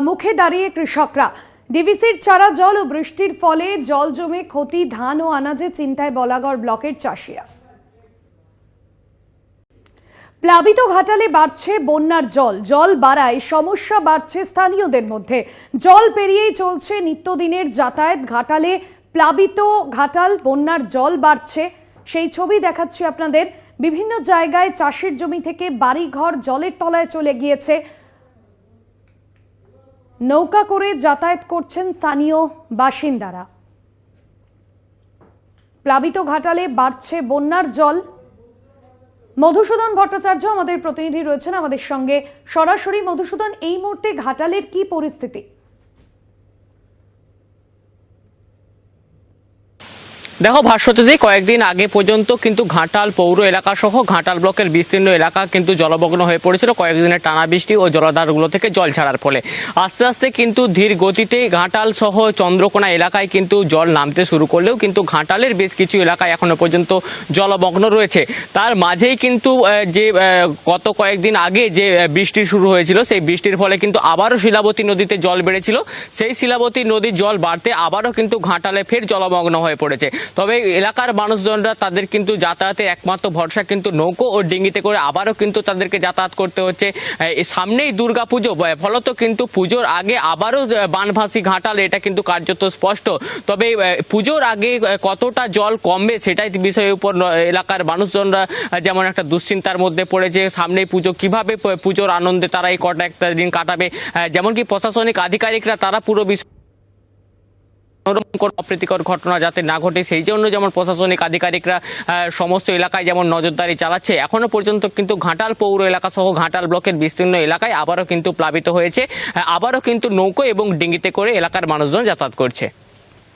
মুখে দাঁড়িয়ে কৃষকরা। ডিভিসির চারা জল ও বৃষ্টির ফলে জল জমে ক্ষতি ধান ও আনাজে চিন্তায় বলাগড় ব্লকের চাষিরা। প্লাবিত ঘাটালে বাড়ছে বন্যার জল, জল বাড়ায় সমস্যা বাড়ছে স্থানীয়দের মধ্যে। জল পেরিয়েই চলছে নিত্যদিনের যাতায়াত। ঘাটালে প্লাবিত ঘাটাল, বন্যার জল বাড়ছে সেই ছবি দেখাচ্ছি আপনাদের। বিভিন্ন জায়গায় চাষের জমি থেকে বাড়িঘর জলের তলায় চলে গিয়েছে। নৌকা করে যাতায়াত করছেন স্থানীয় বাসিন্দারা। প্লাবিত ঘাটালে বাড়ছে বন্যার জল। মধুসূদন ভট্টাচার্য আমাদের প্রতিনিধি রয়েছেন আমাদের সঙ্গে সরাসরি। মধুসূদন, এই মুহূর্তে ঘাটালের কি পরিস্থিতি? দেখো ভাস্বতী, কয়েকদিন আগে পর্যন্ত কিন্তু ঘাটাল পৌর এলাকা সহ ঘাটাল ব্লকের বিস্তীর্ণ এলাকা কিন্তু জলমগ্ন হয়ে পড়েছিল কয়েকদিনের টানা বৃষ্টি ও জলাধারগুলো থেকে জল ছাড়ার ফলে। আস্তে আস্তে কিন্তু ধীর গতিতে ঘাটাল সহ চন্দ্রকোনা এলাকায় কিন্তু জল নামতে শুরু করলেও কিন্তু ঘাটালের বেশ কিছু এলাকায় এখনো পর্যন্ত জলমগ্ন রয়েছে। তার মাঝেই কিন্তু যে গত কয়েকদিন আগে যে বৃষ্টি শুরু হয়েছিল, সেই বৃষ্টির ফলে কিন্তু আবারও শিলাবতী নদীতে জল বেড়েছিল। সেই শিলাবতী নদীর জল বাড়তে আবারও কিন্তু ঘাটালে ফের জলমগ্ন হয়ে পড়েছে। তবে এলাকার মানুষজনরা তাদের কিন্তু যাতায়াতের একমাত্র ভরসা কিন্তু নৌকো ও ডিঙিতে করে আবারও কিন্তু তাদেরকে যাতায়াত করতে হচ্ছে। সামনেই দুর্গাপুজো, ফলত কিন্তু পুজোর আগে আবারও বানভাসি ঘাটাল, এটা কিন্তু কার্যত স্পষ্ট। তবে পুজোর আগে কতটা জল কমবে সেটাই বিষয়ের উপর এলাকার মানুষজনরা যেমন একটা দুশ্চিন্তার মধ্যে পড়েছে। সামনেই পুজো, কিভাবে পুজোর আনন্দে তারা এই কটা একটা দিন কাটাবে। যেমন কি প্রশাসনিক আধিকারিকরা তারা পুরো অপ্রীতিকর ঘটনা যাতে না ঘটে সেই জন্য যেমন প্রশাসনিক আধিকারিকরা সমস্ত এলাকায় যেমন নজরদারি চালাচ্ছে। এখনো পর্যন্ত কিন্তু ঘাটাল পৌর এলাকা সহ ঘাটাল ব্লকের বিস্তীর্ণ এলাকায় আবারও কিন্তু প্লাবিত হয়েছে। আবারও কিন্তু নৌকো এবং ডিঙিতে করে এলাকার মানুষজন যাতায়াত করছে।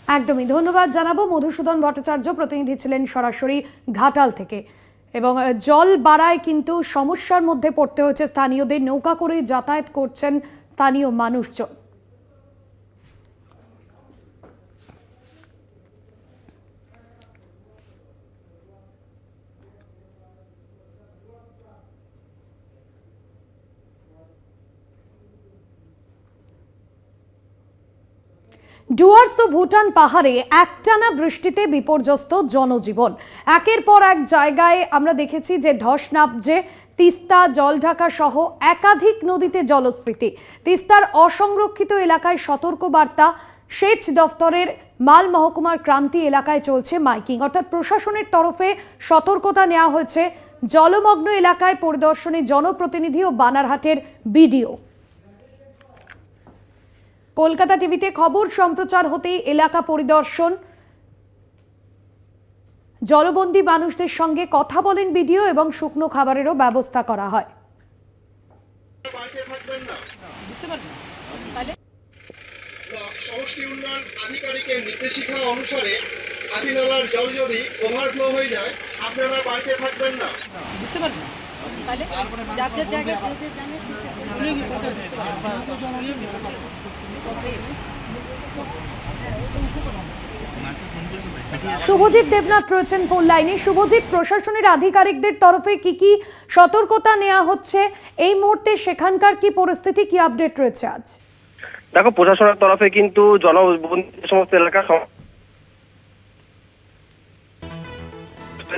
একদমই ধন্যবাদ জানাবো। মধুসূদন ভট্টাচার্য প্রতিনিধি ছিলেন সরাসরি ঘাটাল থেকে। এবং জল বাড়ায় কিন্তু সমস্যার মধ্যে পড়তে হয়েছে স্থানীয়দের। নৌকা করে যাতায়াত করছেন স্থানীয় মানুষজন। ডুয়ার্স ও ভুটান পাহাড়ে একটানা বৃষ্টিতে বিপর্যস্ত জনজীবন। একের পর এক জায়গায় আমরা দেখেছি যে ধস নামছে। তিস্তা, জলঢাকা সহ একাধিক নদীতে জলস্ফীতি। তিস্তার অসংরক্ষিত এলাকায় সতর্কবার্তা। সেচ দফতরের মাল মহকুমার ক্রান্তি এলাকায় চলছে মাইকিং, অর্থাৎ প্রশাসনের তরফে সতর্কতা নেওয়া হয়েছে। জলমগ্ন এলাকায় পরিদর্শনে জনপ্রতিনিধি ও বানারহাটের বিডিও। কলকাতা টিভিতে খবর সম্প্রচার হতেই এলাকা পরিদর্শন। জলবন্দী মানুষদের সঙ্গে কথা বলেন বিডিও এবং শুকনো খাবারেরও ব্যবস্থা করা হয়। সমষ্টি উন্নয়ন আধিকারিকের নির্দেশিকা অনুসারে হাতিনালার জল যদি ওভারফ্লো হয়ে যায় আপনারা বাড়িতে থাকবেন না। বুঝতে পারবেন শুভজিৎ দেবনাথ রয়েছেন ফোন লাইনে। শুভজিৎ, প্রশাসনের আধিকারিকদের তরফে কি কি সতর্কতা নেওয়া হচ্ছে এই মুহূর্তে, সেখানকার কি পরিস্থিতি, কি আপডেট রয়েছে আজ? দেখো, প্রশাসনের তরফে কিন্তু জলবন্দী সমস্ত এলাকা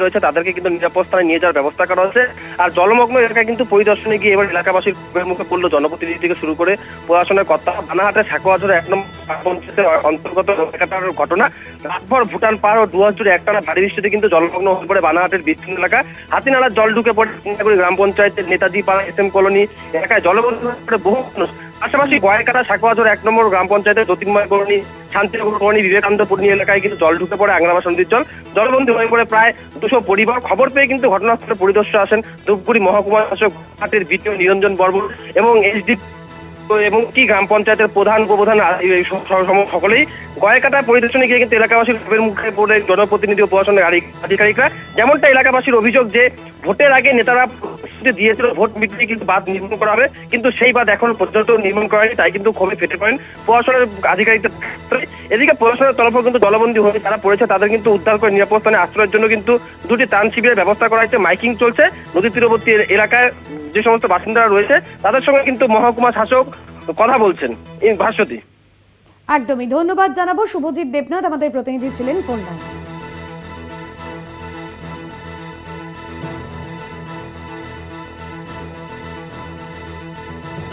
রয়েছে তাদেরকে কিন্তু নিরাপদ স্থানে নিয়ে যাওয়ার ব্যবস্থা করা হচ্ছে। আর জলমগ্ন এলাকায় কিন্তু পরিদর্শনে গিয়ে এবার এলাকাবাসীর মুখে পড়লো জনপ্রতিনিধি থেকে শুরু করে প্রশাসনের কর্তা। বানাহাটের সাকুয়াঝোর 1 নম্বর পঞ্চায়েতের অন্তর্গত এলাকাটার ঘটনা। রাতভর ভুটান পাহাড় ও ডুয়ার্স জুড়ে একটানা ভারী বৃষ্টিতে কিন্তু জলমগ্ন হয়ে পড়ে বানাহাটের বিস্তীর্ণ এলাকা। হাতিনালার জল ঢুকে পড়ে গ্রাম পঞ্চায়েতের নেতাজি পাড়া SM কলোনি এলাকায় জলবন্দী হয়ে পড়ে বহু মানুষ। পাশাপাশি গয়েরকাটা সাকুয়াঝোর 1 নম্বর গ্রাম পঞ্চায়েতের জ্যোতির্ময় কলোনি, শান্তিনগর কলোনি, বিবেকানন্দ পূর্ণি এলাকায় কিন্তু জল ঢুকে পড়ে আংরাবাস নদীর জল। জলবন্দী হয়ে পড়ে প্রায় 200 পরিবার। খবর পেয়ে কিন্তু ঘটনাস্থলে পরিদর্শনে আসেন ধূপগুড়ি মহকুমা শাসক হাটের বিডিও নিরঞ্জন বর্মন এবং SD এবং কি গ্রাম পঞ্চায়েতের প্রধান উপপ্রধান সকলেই গয়েরকাটা পরিদর্শনে গিয়ে কিন্তু এলাকাবাসীর ক্ষোভের মুখে পড়ে জনপ্রতিনিধি ও প্রশাসনের আধিকারিকরা। যেমনটা এলাকাবাসীর অভিযোগ যে ভোটের আগে নেতারা দিয়েছিল ভোট মিটিয়ে কিন্তু বাঁধ নির্মাণ করা হবে, কিন্তু সেই বাঁধ এখন পর্যন্ত নির্মাণ করা হয়নি। তাই কিন্তু ক্ষোভে ফেটে পড়েন প্রশাসনের আধিকারিকদের। এদিকে প্রশাসনের তরফেও কিন্তু জলবন্দী হয়ে যারা পড়েছে তাদের কিন্তু উদ্ধার করে নিরাপদ স্থানে আশ্রয়ের জন্য কিন্তু দুটি ত্রাণ শিবিরের ব্যবস্থা করা হয়েছে। মাইকিং চলছে নদী তীরবর্তী এলাকায় যে সমস্ত বাসিন্দারা রয়েছে তাদের সঙ্গে কিন্তু মহকুমা শাসক কথা বলছেন। ভাস্বতী, একদমই ধন্যবাদ জানাবো। শুভজিৎ দেবনাথ আমাদের প্রতিনিধি ছিলেন ফোন লাইনে।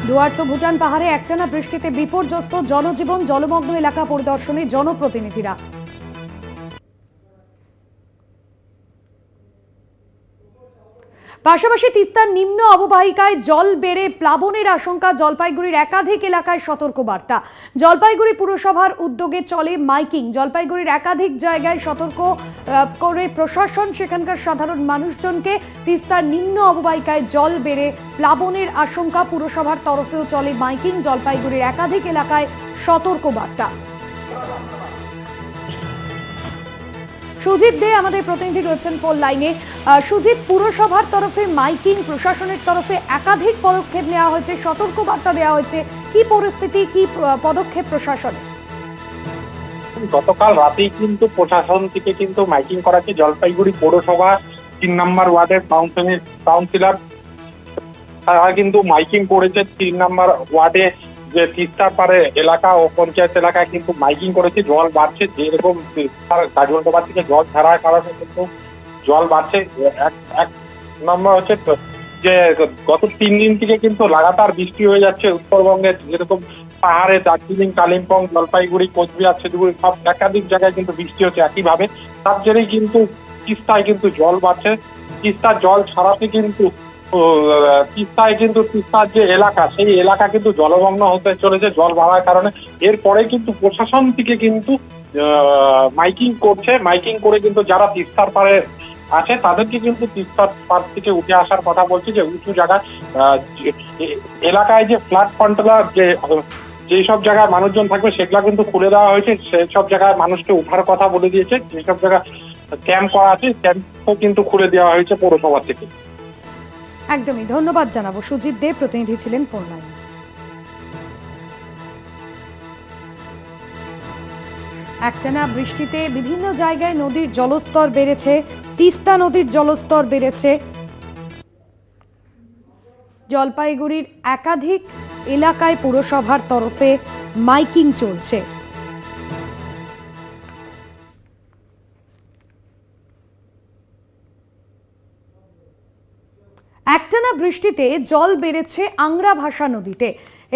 ডুয়ার্স ও ভুটান পাহাড়ে একটানা বৃষ্টিতে বিপর্যস্ত জনজীবন, জলমগ্ন এলাকা পরিদর্শনে জনপ্রতিনিধিরা। পাশাপাশি তিস্তার নিম্ন অববাহিকায় জল বেড়ে প্লাবনের আশঙ্কা, জলপাইগুড়ির একাধিক এলাকায় সতর্কবার্তা। জলপাইগুড়ি পুরসভার উদ্যোগে চলে মাইকিং। জলপাইগুড়ির একাধিক জায়গায় সতর্ক করে প্রশাসন সেখানকার সাধারণ মানুষজনকে। তিস্তার নিম্ন অববাহিকায় জল বেড়ে প্লাবনের আশঙ্কা, পুরসভার তরফেও চলে মাইকিং। জলপাইগুড়ির একাধিক এলাকায় সতর্কবার্তা। সুজিত দে আমাদের প্রতিনিধি রয়েছেন ফোন লাইনে। সুজিত, পুরসভার তরফে মাইকিং, প্রশাসনের তরফে একাধিক পদক্ষেপ নেওয়া হয়েছে, সতর্কবার্তা দেওয়া হয়েছে, কি পরিস্থিতি, কি পদক্ষেপ প্রশাসনের? গতকাল রাতেই কিন্তু প্রশাসন থেকে কিন্তু মাইকিং করাচ্ছে। জলপাইগুড়ি পৌরসভা 3 নম্বর ওয়ার্ডের কাউন্সিলর তারা কিন্তু মাইকিং করেছে 3 নম্বর ওয়ার্ডে যে তিস্তার পারে এলাকা ও পঞ্চায়েত এলাকায় কিন্তু মাইকিং করেছে। জল বাড়ছে, যেরকম গাজলডোবা থেকে জল ছাড়ার কারণে কিন্তু জল বাড়ছে। এক নম্বর হচ্ছে যে গত 3 দিন থেকে কিন্তু লাগাতার বৃষ্টি হয়ে যাচ্ছে উত্তরবঙ্গে, যেরকম পাহাড়ে দার্জিলিং, কালিম্পং, জলপাইগুড়ি, কোচবিহার, শিলিগুড়ি সব একাধিক জায়গায় কিন্তু বৃষ্টি হচ্ছে একইভাবে। তার জেরেই কিন্তু তিস্তায় কিন্তু জল বাড়ছে। তিস্তার জল ছাড়াতে কিন্তু তিস্তার যে এলাকা, সেই এলাকা কিন্তু জলমগ্ন হতে চলেছে জল বাড়ার কারণে। এরপরে কিন্তু প্রশাসন থেকে কিন্তু মাইকিং করছে। মাইকিং করে কিন্তু যারা তিস্তার পারে আছে তাদেরকে কিন্তু তিস্তার পার থেকে উঠে আসার কথা বলছে, যে উঁচু জায়গায় এলাকায় যে ফ্লাড কন্ট্রোলার যেই সব জায়গায় মানুষজন থাকবে সেগুলা কিন্তু খুলে দেওয়া হয়েছে। সেই সব জায়গায় মানুষকে উঠার কথা বলে দিয়েছে। যেসব জায়গায় ক্যাম্প করা আছে ক্যাম্পও কিন্তু খুলে দেওয়া হয়েছে পৌরসভা থেকে। একদমই ধন্যবাদ জানাবো। সুজিত দেব প্রতিনিধি ছিলেন ফোন লাইনে। একটানা বৃষ্টিতে বিভিন্ন জায়গায় নদীর জলস্তর বেড়েছে। তিস্তা নদীর জলস্তর বেড়েছে। জলপাইগুড়ির একাধিক এলাকায় পুরসভার তরফে মাইকিং চলছে। একটানা বৃষ্টিতে জল বেড়েছে আংরাভাষা নদীতে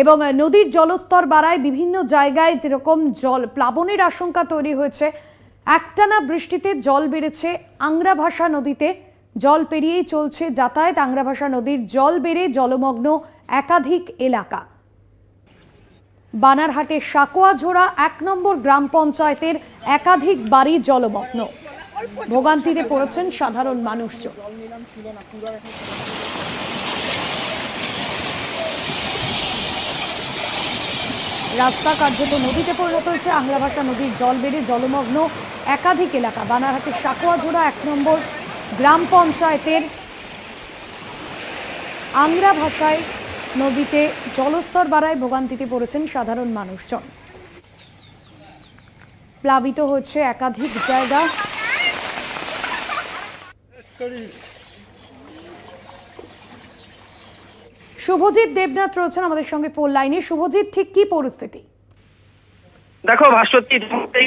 এবং নদীর জলস্তর বাড়ায় বিভিন্ন জায়গায় যেরকম জল প্লাবনের আশঙ্কা তৈরি হয়েছে। একটানা বৃষ্টিতে জল বেড়েছে আংরাভাষা নদীতে, জল পেরিয়েই চলছে যাতায়াত। আংরাভাষা নদীর জল বেড়ে জলমগ্ন একাধিক এলাকা। বানারহাটের সাকোয়াঝোড়া 1 নম্বর গ্রাম পঞ্চায়েতের একাধিক বাড়ি জলমগ্ন। ভোগান্তিতে পড়েছেন সাধারণ মানুষজন। রাস্তা কার্যত নদীতে পরিণত হয়েছে। আংরাভাষা নদীর জল বেড়ে জলমগ্ন একাধিক এলাকা। বানারহাটের সাকোয়াঝোড়া 1 নম্বর গ্রাম পঞ্চায়েতের আংরাভাষায় নদীতে জলস্তর বাড়ায় ভোগান্তিতে পড়েছেন সাধারণ মানুষজন। প্লাবিত হচ্ছে একাধিক জায়গা। শুভজিৎ দেবনাথ রয়েছেন আমাদের সঙ্গে ফোন লাইনে। শুভজিৎ, ঠিক কি পরিস্থিতি? দেখো ভাস্বতী,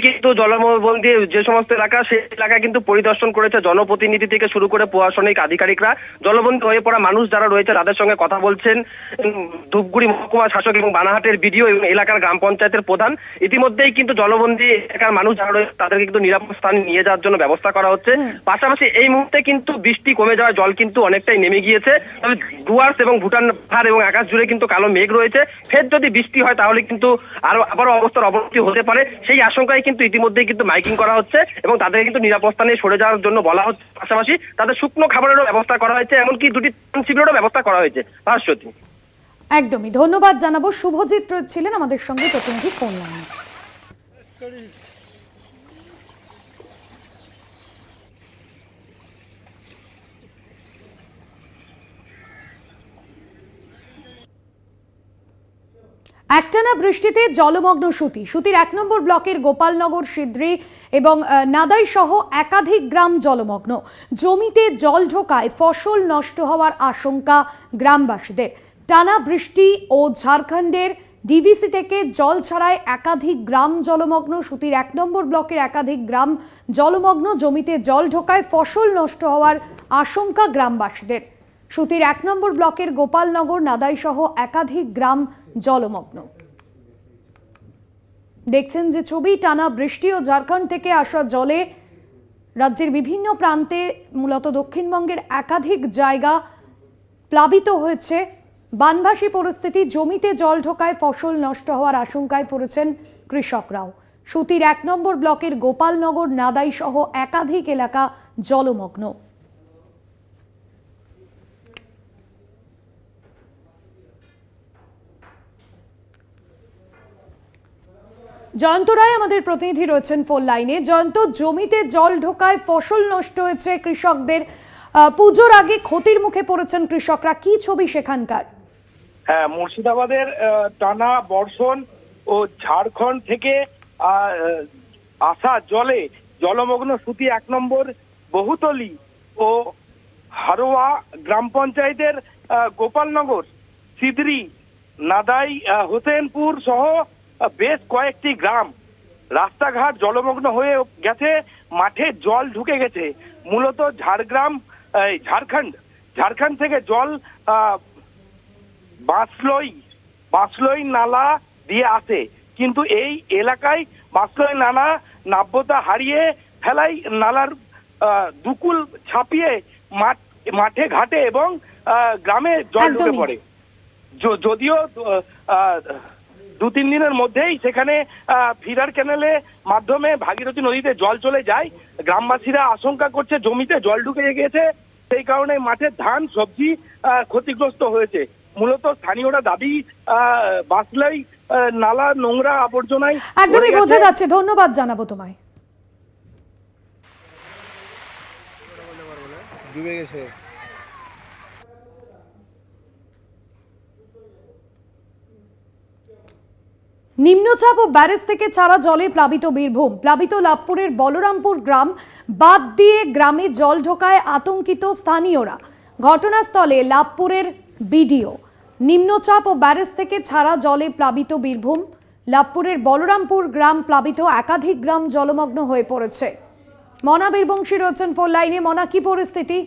কিন্তু জলবন্দী যে সমস্ত এলাকা সেই এলাকা কিন্তু পরিদর্শন করেছে জনপ্রতিনিধি থেকে শুরু করে প্রশাসনিক আধিকারিকরা। জলবন্দী হয়ে পড়া মানুষ যারা রয়েছে তাদের সঙ্গে কথা বলছেন ধূপগুড়ি মহকুমা শাসক এবং বানাহাটের বিডিও এবং এলাকার গ্রাম পঞ্চায়েতের প্রধান। ইতিমধ্যেই কিন্তু জলবন্দী এলাকার মানুষ যারা রয়েছে তাদেরকে কিন্তু নিরাপদ স্থানে নিয়ে যাওয়ার জন্য ব্যবস্থা করা হচ্ছে। পাশাপাশি এই মুহূর্তে কিন্তু বৃষ্টি কমে যাওয়ার জল কিন্তু অনেকটাই নেমে গিয়েছে। তবে ডুয়ার্স এবং ভুটান পাহাড় এবং আকাশ জুড়ে কিন্তু কালো মেঘ রয়েছে। ফের যদি বৃষ্টি হয় তাহলে কিন্তু আবারও অবস্থার অবনতি হতে পারে, সেই আশঙ্কায় কিন্তু ইতিমধ্যেই কিন্তু মাইকিং করা হচ্ছে এবং তাদের কিন্তু নিরাপদ স্থানে সরে যাওয়ার জন্য বলা হচ্ছে। পাশাপাশি তাদের শুকনো খাবারেরও ব্যবস্থা করা হয়েছে, এমনকি 2টি শিবিরেরও ব্যবস্থা করা হয়েছে। ভাস্বতী, একদমই ধন্যবাদ জানাবো। শুভজিৎ ছিলেন আমাদের সঙ্গে প্রতিনিধি ফোন লাইনে। একটানা বৃষ্টিতে জলমগ্ন সুতির 1 নম্বর ব্লকের গোপালনগর, সিদ্রি এবং নাদাই সহ একাধিক গ্রাম জলমগ্ন। জমিতে জল ঢোকায় ফসল নষ্ট হওয়ার আশঙ্কা গ্রামবাসীদের। টানা বৃষ্টি ও ঝাড়খণ্ডের ডিভিসি থেকে জল ছাড়ায় একাধিক গ্রাম জলমগ্ন। সুতির 1 নম্বর ব্লকের একাধিক গ্রাম জলমগ্ন। জমিতে জল ঢোকায় ফসল নষ্ট হওয়ার আশঙ্কা গ্রামবাসীদের। সুতির 1 নম্বর ব্লকের গোপালনগর, নাদাই সহ একাধিক গ্রাম জলমগ্ন। দেখছেন যে ছবি, টানা বৃষ্টি ও ঝাড়খণ্ড থেকে আসা জলে রাজ্যের বিভিন্ন প্রান্তে, মূলত দক্ষিণবঙ্গের একাধিক জায়গা প্লাবিত হয়েছে। বানভাসী পরিস্থিতি, জমিতে জল ঢোকায় ফসল নষ্ট হওয়ার আশঙ্কায় পড়েছেন কৃষকরাও। সুতির 1 নম্বর ব্লকের গোপালনগর, নাদাই সহ একাধিক এলাকা জলমগ্ন। জয়ন্ত রায় আমাদের প্রতিনিধি রয়েছেন ফোন লাইনে। জয়ন্ত, জমিতে জল ঢোকায় ফসল নষ্ট হয়েছে কৃষকদের, পুজোর আগে ক্ষতির মুখে পড়েছেন কৃষকরা, কি ছবি সেখানকার? হ্যাঁ, মুর্শিদাবাদের টানা বর্ষণ ও ঝাড়খণ্ড থেকে আসা জলে জলমগ্ন সুতি 1 নম্বর, বহুতলি ও হারোয়া গ্রাম পঞ্চায়েতের গোপালনগর, সিদ্রি, নাদাই, হোসেনপুর সহ বেশ কয়েকটি গ্রাম। রাস্তাঘাট জলমগ্ন হয়ে গেছে, মাঠে জল ঢুকে গেছে। মূলত ঝাড়খণ্ড থেকে জল বাঁশলই নালা দিয়ে আসে, কিন্তু এই এলাকায় বাঁশলই নালা নাব্যতা হারিয়ে ফেলাই নালার দুকুল ছাপিয়ে মাঠে ঘাটে এবং গ্রামে জল ঢুকে পড়ে। যদিও 2-3 দিনের মধ্যেই সেখানে ফিডার ক্যানেলের মাধ্যমে ভাগীরথী নদীতে জল চলে যায়। গ্রামবাসীরা আশঙ্কা করছে জমিতে জল ঢুকে গিয়েছে, সেই কারণে মাঠের ধান সবজি ক্ষতিগ্রস্ত হয়েছে। মূলত স্থানীয়রা দাবি বাঁশলাই নালা নোংরা আবর্জনায় একদমই বোঝা যাচ্ছে। ধন্যবাদ জানাবো তোমায়। ডুবে গেছে। নিম্নচাপ ও ব্যারেজ থেকে ছাড়া জলে প্লাবিত বীরভূম। প্লাবিত লাভপুরের বলরামপুর গ্রাম, বাদ দিয়ে গ্রামে জল ঢোকায় আতঙ্কিত স্থানীয়রা। ঘটনাস্থলে লাভপুরের বিডিও। নিম্নচাপ ও ব্যারেজ থেকে ছাড়া জলে প্লাবিত বীরভূম। লাভপুরের বলরামপুর গ্রাম প্লাবিত, একাধিক গ্রাম জলমগ্ন হয়ে পড়েছে। মনা বীরবংশী রয়েছেন ফোন লাইনে। মনা, কি পরিস্থিতি?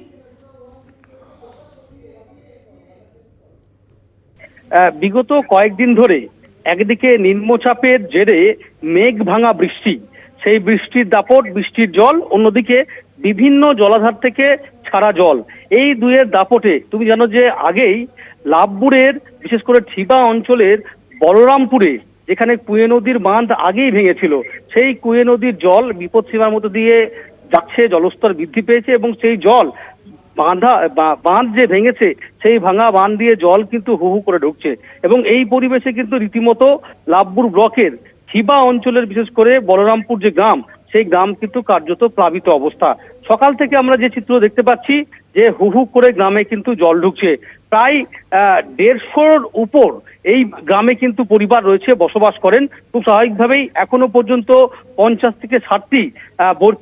বিগত কয়েকদিন ধরে একদিকে নিম্নচাপের জেরে মেঘ ভাঙা বৃষ্টি, সেই বৃষ্টির দাপট, বৃষ্টির জল, অন্যদিকে বিভিন্ন জলাধার থেকে ছাড়া জল, এই দুয়ের দাপটে তুমি জানো যে আগেই লাভপুরের, বিশেষ করে ঠিবা অঞ্চলের বলরামপুরে, যেখানে কুয়ে নদীর বাঁধ আগেই ভেঙেছিল, সেই কুয়ে নদীর জল বিপদসীমার মধ্যে দিয়ে যাচ্ছে, জলস্তর বৃদ্ধি পেয়েছে এবং সেই জল বাঁধ যে ভেঙেছে, সেই ভাঙা বাঁধ দিয়ে জল কিন্তু হু হু করে ঢুকছে। এবং এই পরিবেশে কিন্তু রীতিমতো লাভপুর ব্লকের ঠিবা অঞ্চলের, বিশেষ করে বলরামপুর যে গ্রাম, সেই গ্রাম কিন্তু কার্যত প্লাবিত অবস্থা। সকাল থেকে আমরা যে চিত্র দেখতে পাচ্ছি যে হু হু করে গ্রামে কিন্তু জল ঢুকছে। প্রায় 150-র উপর এই গ্রামে কিন্তু পরিবার রয়েছে, বসবাস করেন। খুব স্বাভাবিকভাবেই এখনো পর্যন্ত 50 থেকে 60টি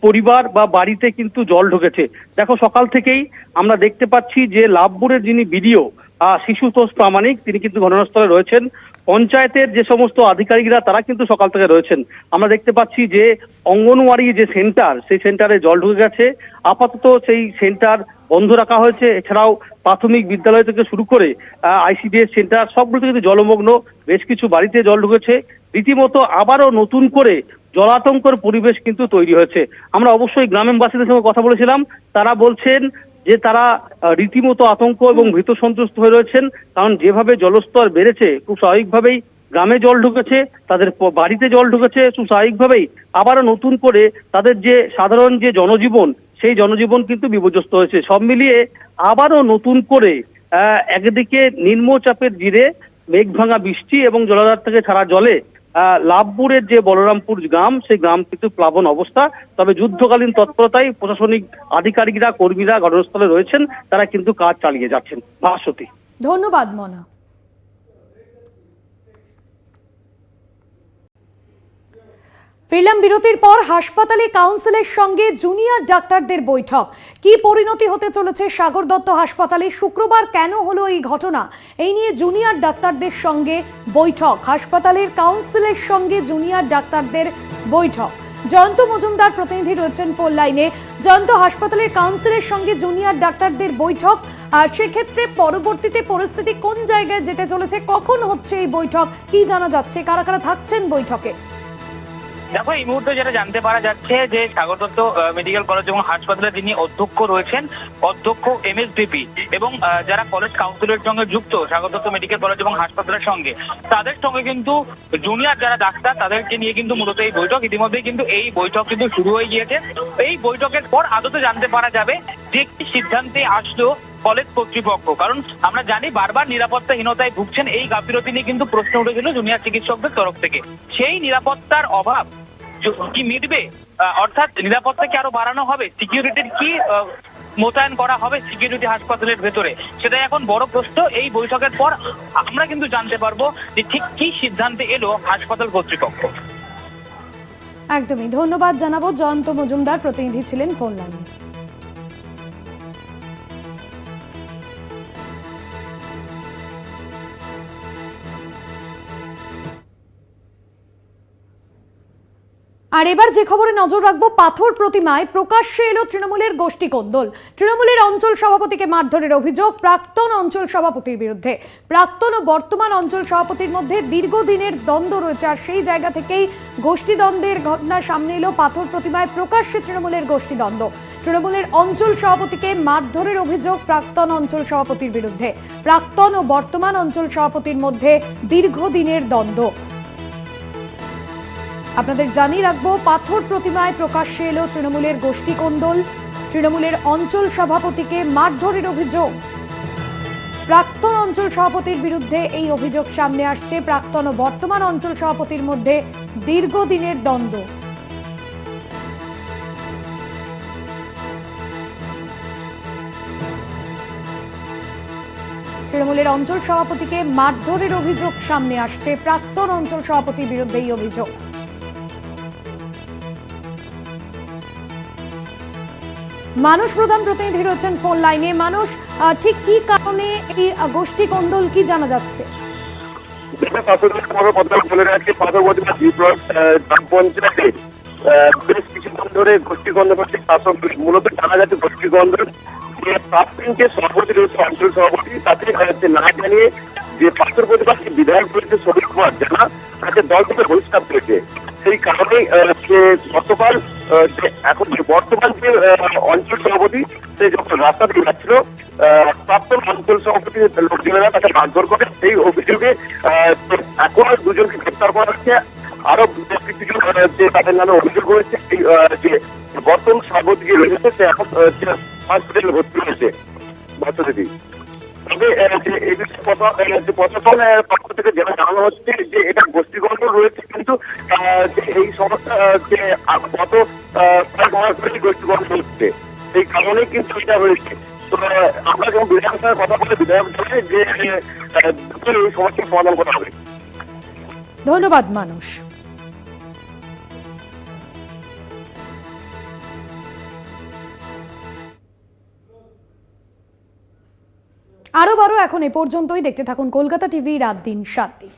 পরিবার বা বাড়িতে কিন্তু জল ঢুকেছে। দেখো, সকাল থেকেই আমরা দেখতে পাচ্ছি যে লাভপুরের যিনি বিডিও শিশুতোষ প্রামাণিক, তিনি কিন্তু ঘটনাস্থলে রয়েছেন। পঞ্চায়েতের যে সমস্ত আধিকারিকরা, তারা কিন্তু সকাল থেকে রয়েছেন। আমরা দেখতে পাচ্ছি যে অঙ্গনওয়াড়ি যে সেন্টার, সেই সেন্টারে জল ঢুকে গেছে। আপাতত সেই সেন্টার বন্ধ রাখা হয়েছে। এছাড়াও প্রাথমিক বিদ্যালয় থেকে শুরু করে ICDS সেন্টার, সবগুলোতে কিন্তু জলমগ্ন। বেশ কিছু বাড়িতে জল ঢুকেছে। রীতিমতো আবারও নতুন করে জলাতঙ্কের পরিবেশ কিন্তু তৈরি হয়েছে। আমরা অবশ্যই গ্রামবাসীদের সঙ্গে কথা বলেছিলাম, তারা বলছেন যে তারা রীতিমতো আতঙ্ক এবং ভীত সন্ত্রস্ত হয়ে রয়েছেন। কারণ যেভাবে জলস্তর বেড়েছে, খুব স্বাভাবিকভাবেই গ্রামে জল ঢুকেছে, তাদের বাড়িতে জল ঢুকেছে। খুব স্বাভাবিকভাবেই আবারও নতুন করে তাদের যে সাধারণ যে জনজীবন, সেই জনজীবন কিন্তু বিপর্যস্ত হয়েছে। সব মিলিয়ে আবারও নতুন করে একদিকে নিম্নচাপের জিরে মেঘ ভাঙা বৃষ্টি এবং জলাধার থেকে ছাড়া জলে লাভপুরের যে বলরামপুর গ্রাম, সেই গ্রাম কিন্তু প্লাবন অবস্থা। তবে যুদ্ধকালীন তৎপরতায় প্রশাসনিক আধিকারিকরা, কর্মীরা ঘটনাস্থলে রয়েছেন, তারা কিন্তু কাজ চালিয়ে যাচ্ছেন। ভাস্বতী, ধন্যবাদ মনা। ফিরলাম বিরতির পর। হাসপাতালে কাউন্সিলের সঙ্গে জুনিয়র ডাক্তারদের বৈঠক। কি পরিণতি হতে চলেছে সাগর দত্ত হাসপাতালে? শুক্রবার কেন হলো এই ঘটনা? এই নিয়ে জুনিয়র ডাক্তারদের সঙ্গে বৈঠক। হাসপাতালের কাউন্সিলের সঙ্গে জুনিয়র ডাক্তারদের বৈঠক। জয়ন্ত মজুমদার প্রতিনিধি রয়েছেন ফোন লাইনে। জয়ন্ত, হাসপাতালের কাউন্সিলের সঙ্গে জুনিয়র ডাক্তারদের বৈঠক, আর সেক্ষেত্রে পরবর্তীতে পরিস্থিতি কোন জায়গায় যেতে চলেছে, কখন হচ্ছে এই বৈঠক, কি জানা যাচ্ছে, কারা কারা থাকছেন বৈঠকে? দেখো, এই মুহূর্তে যেটা জানতে পারা যাচ্ছে যে সাগর দত্ত মেডিকেল কলেজ এবং হাসপাতালে যিনি অধ্যক্ষ রয়েছেন, অধ্যক্ষ MSDP এবং যারা কলেজ কাউন্সিলের সঙ্গে যুক্ত সাগর দত্ত মেডিকেল কলেজ এবং হাসপাতালের সঙ্গে, তাদের সঙ্গে কিন্তু জুনিয়র যারা ডাক্তার তাদেরকে নিয়ে কিন্তু মূলত এই বৈঠক। ইতিমধ্যেই কিন্তু এই বৈঠক কিন্তু শুরু হয়ে গিয়েছে। এই বৈঠকের পর আদতে জানতে পারা যাবে যে কি সিদ্ধান্তে আসলো কলেজ কর্তৃপক্ষ। কারণ আমরা জানি বারবার নিরাপত্তাহীনতায় ভুগছেন, এই গাফিলতি নিয়ে কিন্তু প্রশ্ন উঠেছিল জুনিয়র চিকিৎসকদের তরফ থেকে। সেই নিরাপত্তার অভাব কি মিটবে? অর্থাৎ নিরাপত্তাকে আরো বাড়ানো হবে, সিকিউরিটির কি মোতায়েন করা হবে সিকিউরিটি হাসপাতালের ভেতরে, সেটাই এখন বড় প্রশ্ন। এই বৈঠকের পর আমরা কিন্তু জানতে পারবো যে ঠিক কি সিদ্ধান্তে এলো হাসপাতাল কর্তৃপক্ষ। একদমই ধন্যবাদ জানাবো। জয়ন্ত মজুমদার প্রতিনিধি ছিলেন ফোন লাইনে। আর এবার যে খবরে নজর রাখবো, পাথর প্রতিমায় প্রকাশ্যে এলো তৃণমূলের গোষ্ঠী কোন্দল। তৃণমূলের অঞ্চল সভাপতিকে মারধরের অভিযোগ প্রাক্তন অঞ্চল সভাপতির বিরুদ্ধে। প্রাক্তন ও বর্তমান অঞ্চল সভাপতির মধ্যে দীর্ঘদিনের দ্বন্দ্ব রয়েছে, আর সেই জায়গা থেকেই গোষ্ঠী দ্বন্দ্বের ঘটনা সামনে এলো। পাথর প্রতিমায় প্রকাশ্যে তৃণমূলের গোষ্ঠী দ্বন্দ্ব। তৃণমূলের অঞ্চল সভাপতিকে মারধরের অভিযোগ প্রাক্তন অঞ্চল সভাপতির বিরুদ্ধে। প্রাক্তন ও বর্তমান অঞ্চল সভাপতির মধ্যে দীর্ঘদিনের দ্বন্দ্ব। আপনাদের জানিয়ে রাখবো, পাথর প্রতিমায় প্রকাশ্যে এলো তৃণমূলের গোষ্ঠী কোন্দল। তৃণমূলের অঞ্চল সভাপতিকে মারধরের অভিযোগ। প্রাক্তন অঞ্চল সভাপতির বিরুদ্ধে এই অভিযোগ সামনে আসছে। প্রাক্তন ও বর্তমান অঞ্চল সভাপতির মধ্যে দীর্ঘদিনের দ্বন্দ্ব। তৃণমূলের অঞ্চল সভাপতিকে মারধরের অভিযোগ সামনে আসছে। প্রাক্তন অঞ্চল সভাপতির বিরুদ্ধে এই অভিযোগ। মানুষ প্রধান প্রতিনিধি রয়েছেন ফোন লাইনে। মানুষ, ঠিক কি কারণে এই গোষ্ঠী কোন্দল, কি জানা যাচ্ছে? বেশ কিছুক্ষণ ধরে গোষ্ঠী দ্বন্দ্ব করছে শাসক। মূলত জানা যাচ্ছে গোষ্ঠী দ্বন্দ্ব যে প্রাক্তন যে সভাপতি রয়েছে, অঞ্চল সভাপতি, তাকে না জানিয়ে যে পাথর প্রতিবাদ বিধায়ক রয়েছে শরীর কুমার জানা, তাকে দল থেকে বহিষ্কার করেছে। সেই কারণেই সে গতকাল এখন যে বর্তমান যে অঞ্চল সভাপতি, সে যখন রাস্তা দিয়ে যাচ্ছিল, প্রাক্তন অঞ্চল সভাপতি লোকজনেরা তাকে মারধর করে। সেই অভিযোগে এখনো দুজনকে গ্রেপ্তার করা হচ্ছে। আরো কিছু যে তাদের নামে অভিযোগ হয়েছে। যে বর্তমান সভাপতি যে রয়েছে সে এখন হসপিটালে ভর্তি হয়েছে বাচ্চাদেরই। তবে এই বিষয়ে প্রশাসনের পক্ষ থেকে যেটা জানানো হচ্ছে যে এটা গোষ্ঠীগত রয়েছে, কিন্তু এই সমস্যা যে গত প্রায় মাস ধরে গোষ্ঠীগত হচ্ছে, সেই কারণেই কিন্তু এটা হয়েছে। তো আমরা যখন বিধায়কের সঙ্গে কথা বলে বিধায়ক জানাই যে এই সমস্যার সমাধান করা হবে। ধন্যবাদ মানুষ। আরো এখন এ পর্যন্তই। দেখতে থাকুন কলকাতা টিভি রাত দিন 7 দিন।